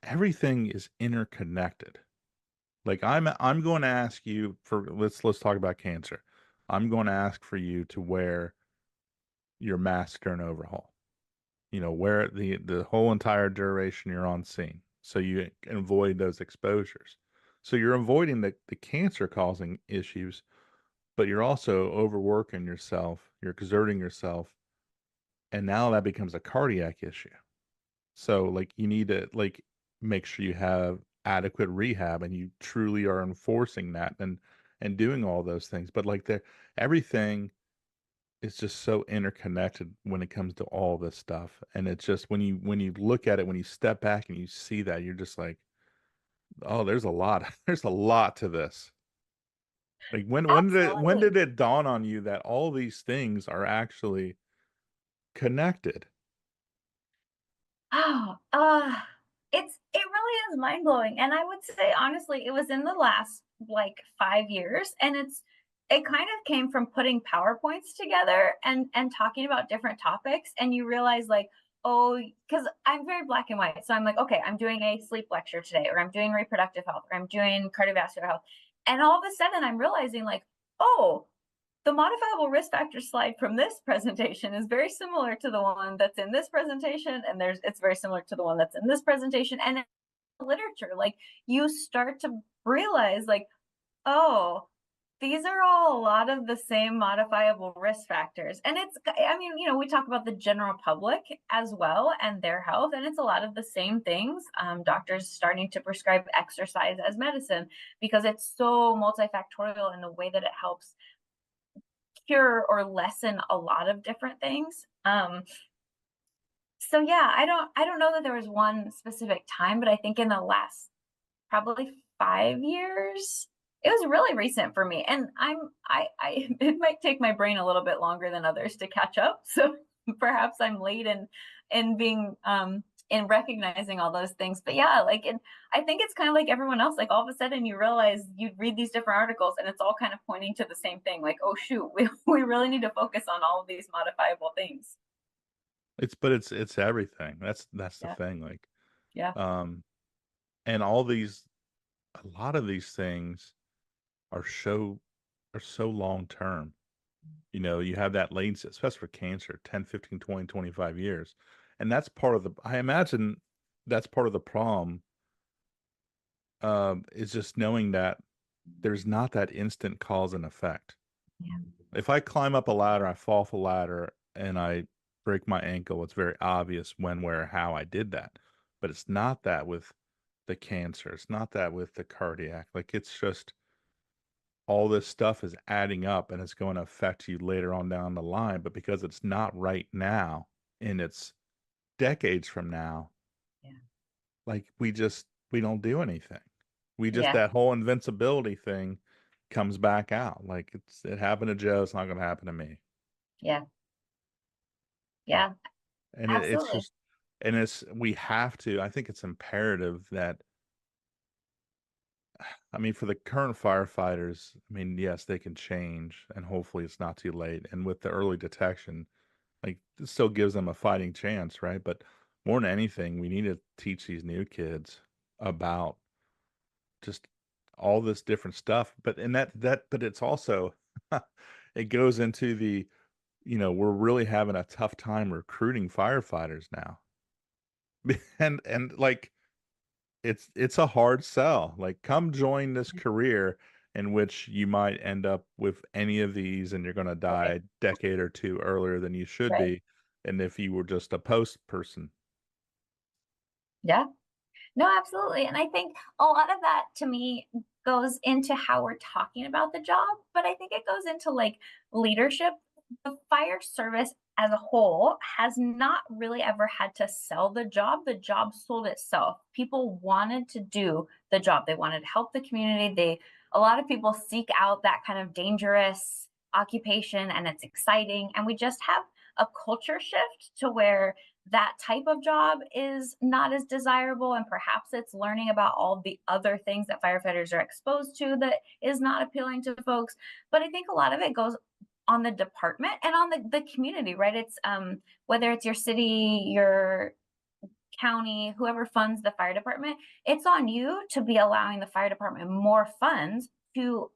everything is interconnected. Like I'm going to ask you for let's talk about cancer. I'm going to ask for you to wear your mask during overhaul. Wear it the whole entire duration you're on scene, so you can avoid those exposures. So you're avoiding the cancer causing issues, but you're also overworking yourself, you're exerting yourself, and now that becomes a cardiac issue. So like you need to like make sure you have adequate rehab, and you truly are enforcing that and doing all those things. But like everything is just so interconnected when it comes to all this stuff. And it's just when you look at it, when you step back and you see that, you're just like, oh, there's a lot. There's a lot to this. Like when Absolutely. did it dawn on you that all these things are actually connected? Oh, it really is mind blowing. And I would say honestly, it was in the last like 5 years, and it kind of came from putting PowerPoints together and talking about different topics, and you realize like, oh, because I'm very black and white. So I'm like, okay, I'm doing a sleep lecture today, or I'm doing reproductive health, or I'm doing cardiovascular health. And all of a sudden I'm realizing like, oh, the modifiable risk factor slide from this presentation is very similar to the one that's in this presentation, and it's very similar to the one that's in this presentation. And in literature, like, you start to realize like, oh, these are all a lot of the same modifiable risk factors. And we talk about the general public as well and their health, and it's a lot of the same things. Doctors starting to prescribe exercise as medicine because it's so multifactorial in the way that it helps cure or lessen a lot of different things. So yeah, I don't know that there was one specific time, but I think in the last probably 5 years, it was really recent for me. And it might take my brain a little bit longer than others to catch up. So perhaps I'm late in being in recognizing all those things. But yeah, I think it's kind of like everyone else. Like, all of a sudden you realize you'd read these different articles and it's all kind of pointing to the same thing. Like, oh shoot, we really need to focus on all of these modifiable things. It's everything. That's the Yeah. thing. Like, Yeah. um, and a lot of these things are so long term. You have that latency, especially for cancer, 10, 15, 20, 25 years. And that's part of I imagine that's part of the problem, is just knowing that there's not that instant cause and effect. Yeah. If I climb up a ladder, I fall off a ladder, and I break my ankle, it's very obvious when, where, how I did that. But it's not that with the cancer. It's not that with the cardiac. Like, it's just all this stuff is adding up, and it's going to affect you later on down the line. But because it's not right now, and it's decades from now, Yeah. like we don't do anything. We just Yeah. that whole invincibility thing comes back out. Like it happened to Joe, it's not going to happen to me. Yeah. Yeah, And it's absolutely. just, and we have to, I think it's imperative that, I mean, for the current firefighters, I mean, yes, they can change and hopefully it's not too late. And with the early detection, like it still gives them a fighting chance, right? But more than anything, we need to teach these new kids about just all this different stuff. But and but it's also it goes into the, we're really having a tough time recruiting firefighters now. And like it's a hard sell. Like, come join this career in which you might end up with any of these and you're going to die Right. a decade or two earlier than you should Right. be. And if you were just a post person. Yeah. No, absolutely. And I think a lot of that to me goes into how we're talking about the job, but I think it goes into like leadership. The fire service as a whole has not really ever had to sell the job. The job sold itself. People wanted to do the job. They wanted to help the community. A lot of people seek out that kind of dangerous occupation and it's exciting. And we just have a culture shift to where that type of job is not as desirable, and perhaps it's learning about all the other things that firefighters are exposed to that is not appealing to folks. But I think a lot of it goes on the department and on the community, right? It's whether it's your city, your county, whoever funds the fire department, it's on you to be allowing the fire department more funds to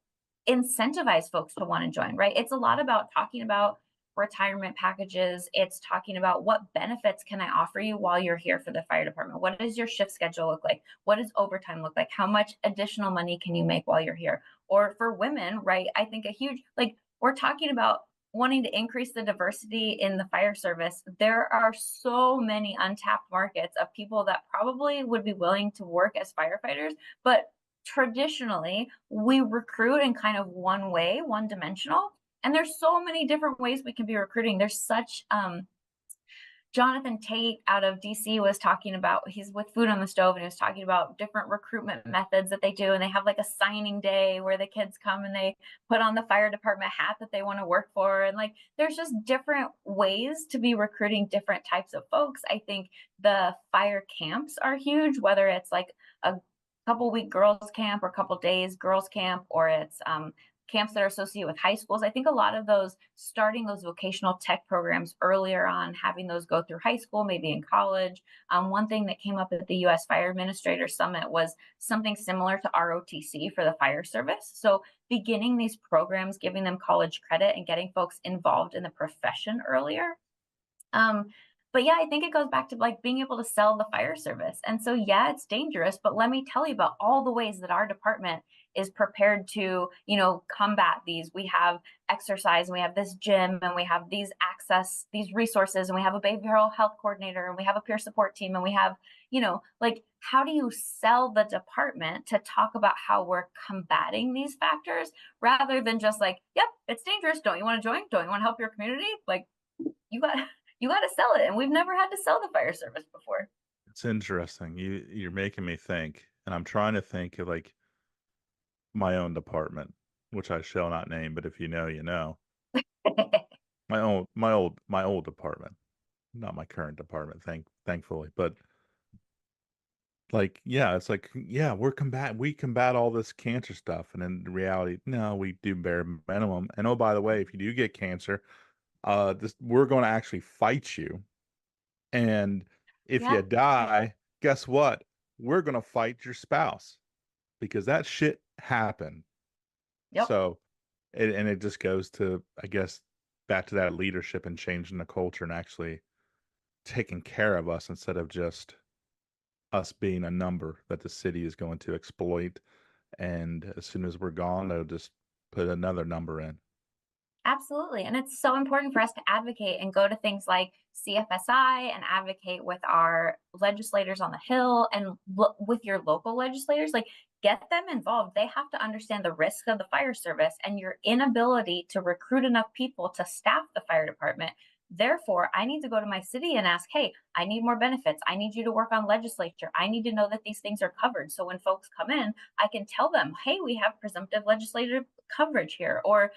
incentivize folks to want to join, right? It's a lot about talking about retirement packages. It's talking about what benefits can I offer you while you're here for the fire department? What does your shift schedule look like? What does overtime look like? How much additional money can you make while you're here? Or for women, right? I think a huge, like, we're talking about wanting to increase the diversity in the fire service. There are so many untapped markets of people that probably would be willing to work as firefighters, but traditionally we recruit in kind of one way, one dimensional. And there's so many different ways we can be recruiting. There's such Jonathan Tate out of DC was talking about, he's with Food on the Stove, and he was talking about different recruitment methods that they do. And they have like a signing day where the kids come and they put on the fire department hat that they want to work for. And like, there's just different ways to be recruiting different types of folks. I think the fire camps are huge, whether it's like a couple week girls camp or a couple days girls camp, or it's camps that are associated with high schools. I think a lot of those, starting those vocational tech programs earlier on, having those go through high school, maybe in college. One thing that came up at the US Fire Administrator Summit was something similar to ROTC for the fire service. So beginning these programs, giving them college credit and getting folks involved in the profession earlier. Um, but yeah, I think it goes back to like being able to sell the fire service. And so, yeah, it's dangerous, but let me tell you about all the ways that our department is prepared to, combat these. We have exercise, and we have this gym, and we have these access, these resources, and we have a behavioral health coordinator, and we have a peer support team, and we have, like, how do you sell the department to talk about how we're combating these factors rather than just like, yep, it's dangerous. Don't you want to join? Don't you want to help your community? Like, you got you got to sell it, and we've never had to sell the fire service before. It's interesting. You're making me think, and I'm trying to think of like my own department, which I shall not name, but if you know, you know. My old department, not my current department, thankfully. But like, yeah, it's like, yeah, we combat all this cancer stuff, and in reality, no, we do bare minimum. And oh, by the way, if you do get cancer, we're going to actually fight you. And if Yeah. you die, guess what? We're going to fight your spouse because that shit happened. Yep. So, and it just goes to, I guess, back to that leadership and changing the culture and actually taking care of us instead of just us being a number that the city is going to exploit. And as soon as we're gone, they'll just put another number in. Absolutely. And it's so important for us to advocate and go to things like CFSI and advocate with our legislators on the Hill and with your local legislators. Like, get them involved. They have to understand the risks of the fire service and your inability to recruit enough people to staff the fire department. Therefore, I need to go to my city and ask, hey, I need more benefits. I need you to work on legislature. I need to know that these things are covered. So when folks come in, I can tell them, hey, we have presumptive legislative coverage here. Or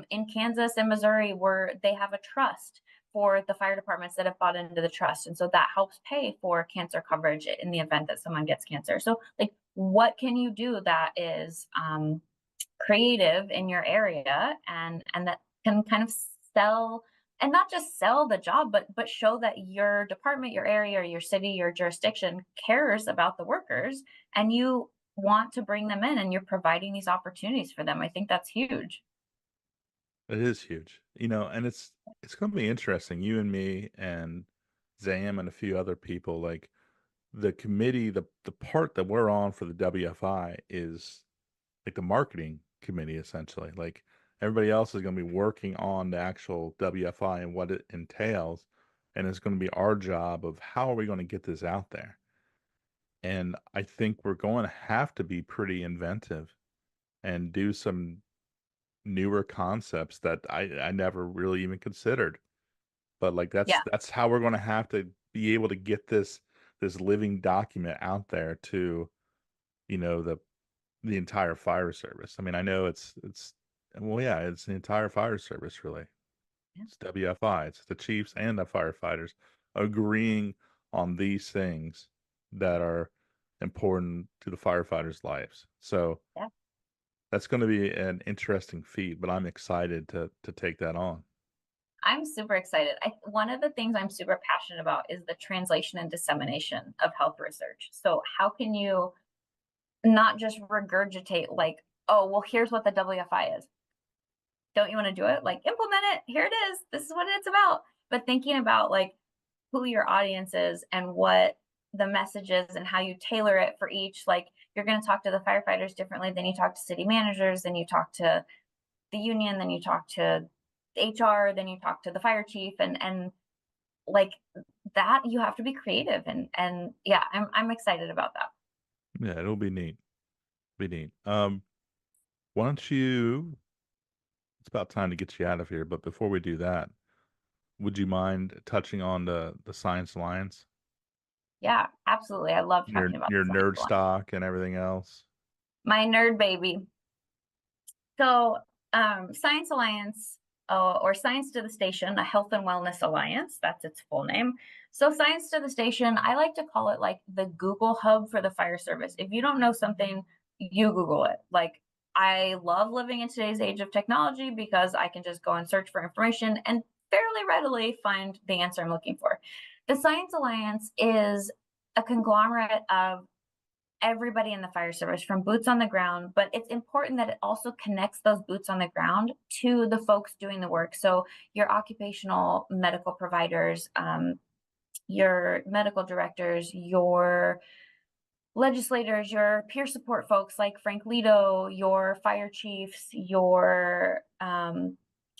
in Kansas and Missouri, where they have a trust. for the fire departments that have bought into the trust. And so that helps pay for cancer coverage in the event that someone gets cancer. So like, what can you do that is creative in your area and that can kind of sell, and not just sell the job, but show that your department, your area, or your city, your jurisdiction cares about the workers and you want to bring them in and you're providing these opportunities for them. I think that's huge. It is huge, and it's going to be interesting. You and me and Zam and a few other people, like the committee, the part that we're on for the WFI is like the marketing committee, essentially. Like everybody else is going to be working on the actual WFI and what it entails, and it's going to be our job of how are we going to get this out there. And I think we're going to have to be pretty inventive and do some newer concepts that I never really even considered. But like Yeah. that's how we're going to have to be able to get this living document out there to, the entire fire service. I mean, I know it's well, yeah, it's the entire fire service really. Yeah. It's WFI, it's the chiefs and the firefighters agreeing on these things that are important to the firefighters' lives. So Yeah. that's going to be an interesting feat, but I'm excited to take that on. I'm super excited. One of the things I'm super passionate about is the translation and dissemination of health research. So how can you not just regurgitate like, oh, well, here's what the WFI is. Don't you want to do it? Like, implement it. Here it is. This is what it's about. But thinking about like who your audience is and what the message is and how you tailor it for each. Like, you're going to talk to the firefighters differently than you talk to city managers, then you talk to the union, then you talk to HR, then you talk to the fire chief, and like that, you have to be creative and yeah, I'm excited about that. Yeah, it'll be neat. Be neat. Why don't you? It's about time to get you out of here, but before we do that, would you mind touching on the Science Alliance? Yeah, absolutely. I love Your talking about your the science nerd a lot. stock and everything else. My nerd baby. So, Science Alliance, or Science to the Station, a health and wellness alliance, that's its full name. So, Science to the Station, I like to call it like the Google hub for the fire service. If you don't know something, you Google it. Like, I love living in today's age of technology because I can just go and search for information and fairly readily find the answer I'm looking for. The Science Alliance is a conglomerate of everybody in the fire service from boots on the ground, but it's important that it also connects those boots on the ground to the folks doing the work. So your occupational medical providers, your medical directors, your legislators, your peer support folks like Frank Lito, your fire chiefs, your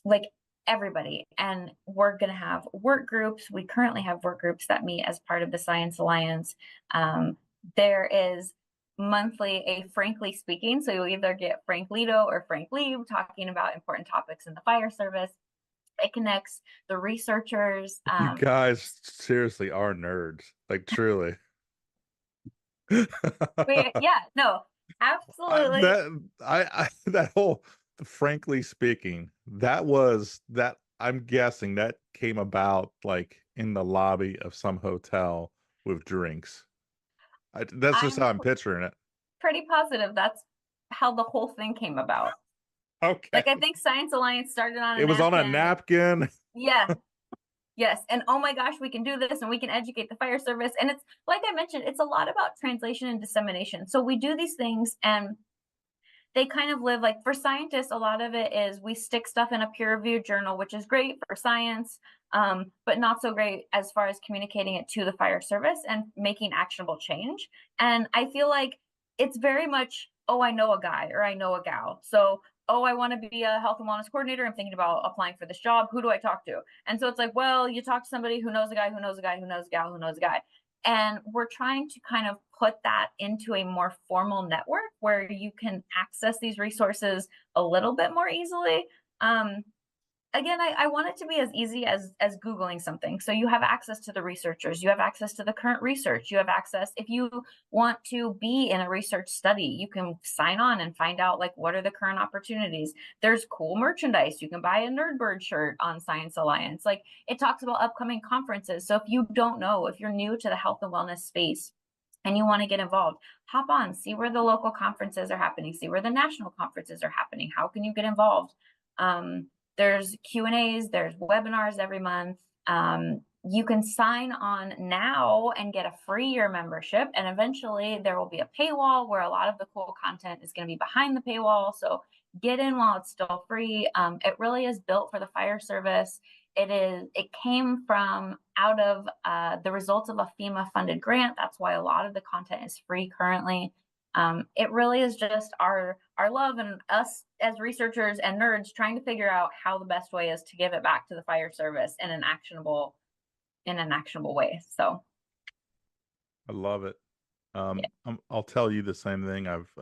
like everybody. And we're going to have work groups. We currently have work groups that meet as part of the Science Alliance. There is monthly a Frankly Speaking. So you'll either get Frank Lito or Frank Lieb talking about important topics in the fire service. It connects the researchers. You guys seriously are nerds, like truly. Yeah, no, absolutely. That whole frankly speaking, that I'm guessing that came about like in the lobby of some hotel with drinks. That's just I'm how I'm picturing it. pretty positive that's how the whole thing came about. Okay. Like, I think Science Alliance started on a It was on a napkin. napkin. Yeah. Yes. And oh my gosh, we can do this and we can educate the fire service. And it's like I mentioned, it's a lot about translation and dissemination. So we do these things and they kind of live like for scientists, a lot of it is we stick stuff in a peer reviewed journal, which is great for science, but not so great as far as communicating it to the fire service and making actionable change. And I feel like it's very much, oh, I know a guy or I know a gal. So, oh, I want to be a health and wellness coordinator. I'm thinking about applying for this job. Who do I talk to? And so it's like, well, you talk to somebody who knows a guy, who knows a guy, who knows a gal, who knows a guy. And we're trying to kind of put that into a more formal network where you can access these resources a little bit more easily. again, I want it to be as easy as Googling something. So you have access to the researchers, you have access to the current research, you have access. If you want to be in a research study, you can sign on and find out like what are the current opportunities. There's cool merchandise. You can buy a Nerdbird shirt on Science Alliance. Like it talks about upcoming conferences. So if you don't know, if you're new to the health and wellness space and you want to get involved, hop on, see where the local conferences are happening, see where the national conferences are happening. How can you get involved? There's Q&As, there's webinars every month. You can sign on now and get a free year membership. And eventually there will be a paywall where a lot of the cool content is going to be behind the paywall. So get in while it's still free. It really is built for the fire service. It came from out of the results of a FEMA funded grant. That's why a lot of the content is free currently. It really is just our love and us as researchers and nerds trying to figure out how the best way is to give it back to the fire service in an actionable way. So I love it. yeah. I'll tell you the same thing. I've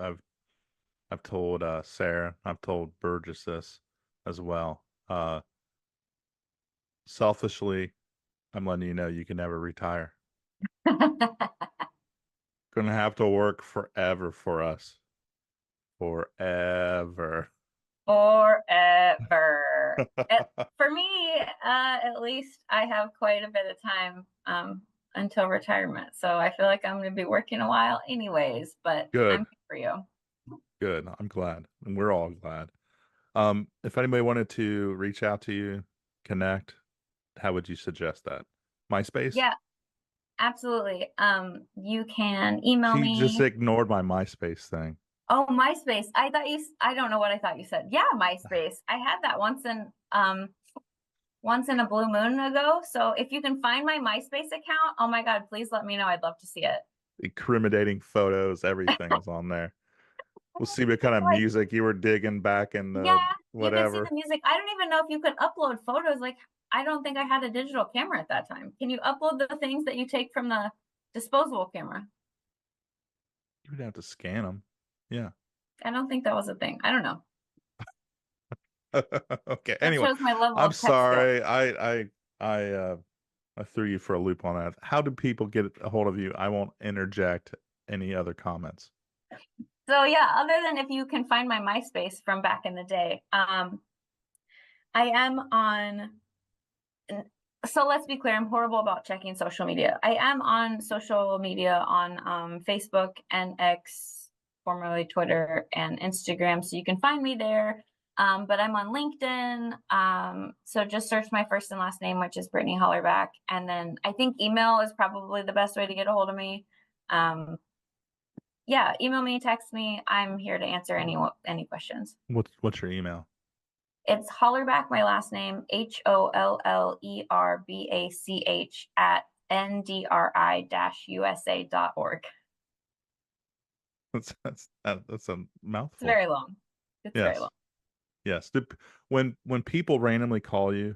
told Sarah, I've told Burgess this as well. Selfishly, I'm letting you know you can never retire. Gonna have to work forever for us. Forever. Forever. For me, at least I have quite a bit of time until retirement. So I feel like I'm going to be working a while anyways, but Good. I'm here for you. Good. I'm glad. And we're all glad. If anybody wanted to reach out to you, connect, how would you suggest that? MySpace? Yeah, absolutely. You can email She me. just ignored my MySpace thing. Oh, MySpace. I don't know what I thought you said. Yeah, MySpace. I had that once in a blue moon ago. So if you can find my MySpace account, oh my God, please let me know. I'd love to see it. Incriminating photos, everything is on there. We'll see what kind of Like, music you were digging back in yeah, the you can see whatever. the music. I don't even know if you could upload photos. Like, I don't think I had a digital camera at that time. Can you upload the things that you take from the disposable camera? You would have to scan them. Yeah. I don't think that was a thing. I don't know. Okay. That Anyway, shows my level I'm of tech skill. sorry. I threw you for a loop on that. How do people get a hold of you? I won't interject any other comments. So yeah, other than if you can find my MySpace from back in the day, I am on. So let's be clear, I'm horrible about checking social media. I am on social media on Facebook and X, formerly Twitter, and Instagram. So you can find me there. But I'm on LinkedIn. So just search my first and last name, which is Brittany Hollerbach. And then I think email is probably the best way to get a hold of me. Yeah, email me, text me. I'm here to answer any questions. What's your email? It's Hollerbach, my last name, HOLLERBACH at NDRI-USA.org. That's a mouthful. It's very long. It's yes. very long. Yes. When people randomly call you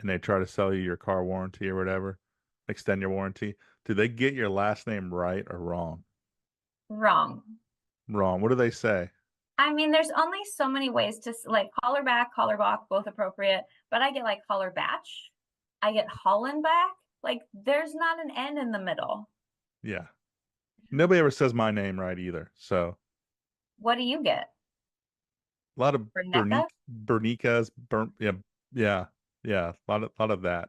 and they try to sell you your car warranty or whatever, extend your warranty, do they get your last name right or wrong? Wrong. Wrong. What do they say? I mean, there's only so many ways to like Hollerbach, Hollerbach, both appropriate, but I get like Hollerbatch. I get Hollenbach. Like there's not an N in the middle. Yeah. Nobody ever says my name right either. So what do you get? a lot of Bernicas? yeah. A lot of that.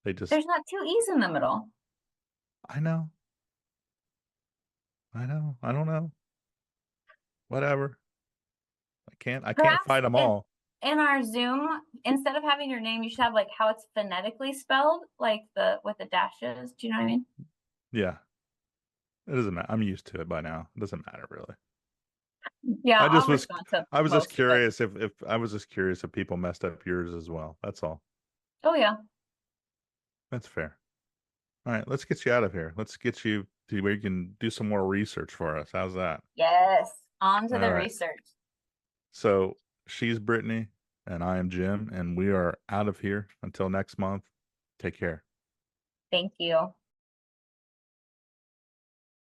There's not two E's in the middle. I know. I don't know. Whatever. I can't fight them all. In our Zoom, instead of having your name, you should have like how it's phonetically spelled, like with the dashes. Do you know what I mean? Yeah. It doesn't matter. I'm used to it by now. It doesn't matter really. Yeah, I was just curious if people messed up yours as well. That's all. Oh yeah. That's fair. All right, let's get you out of here. Let's get you to where you can do some more research for us. How's that? Yes. On to the research. So she's Brittany and I am Jim, and we are out of here until next month. Take care. Thank you.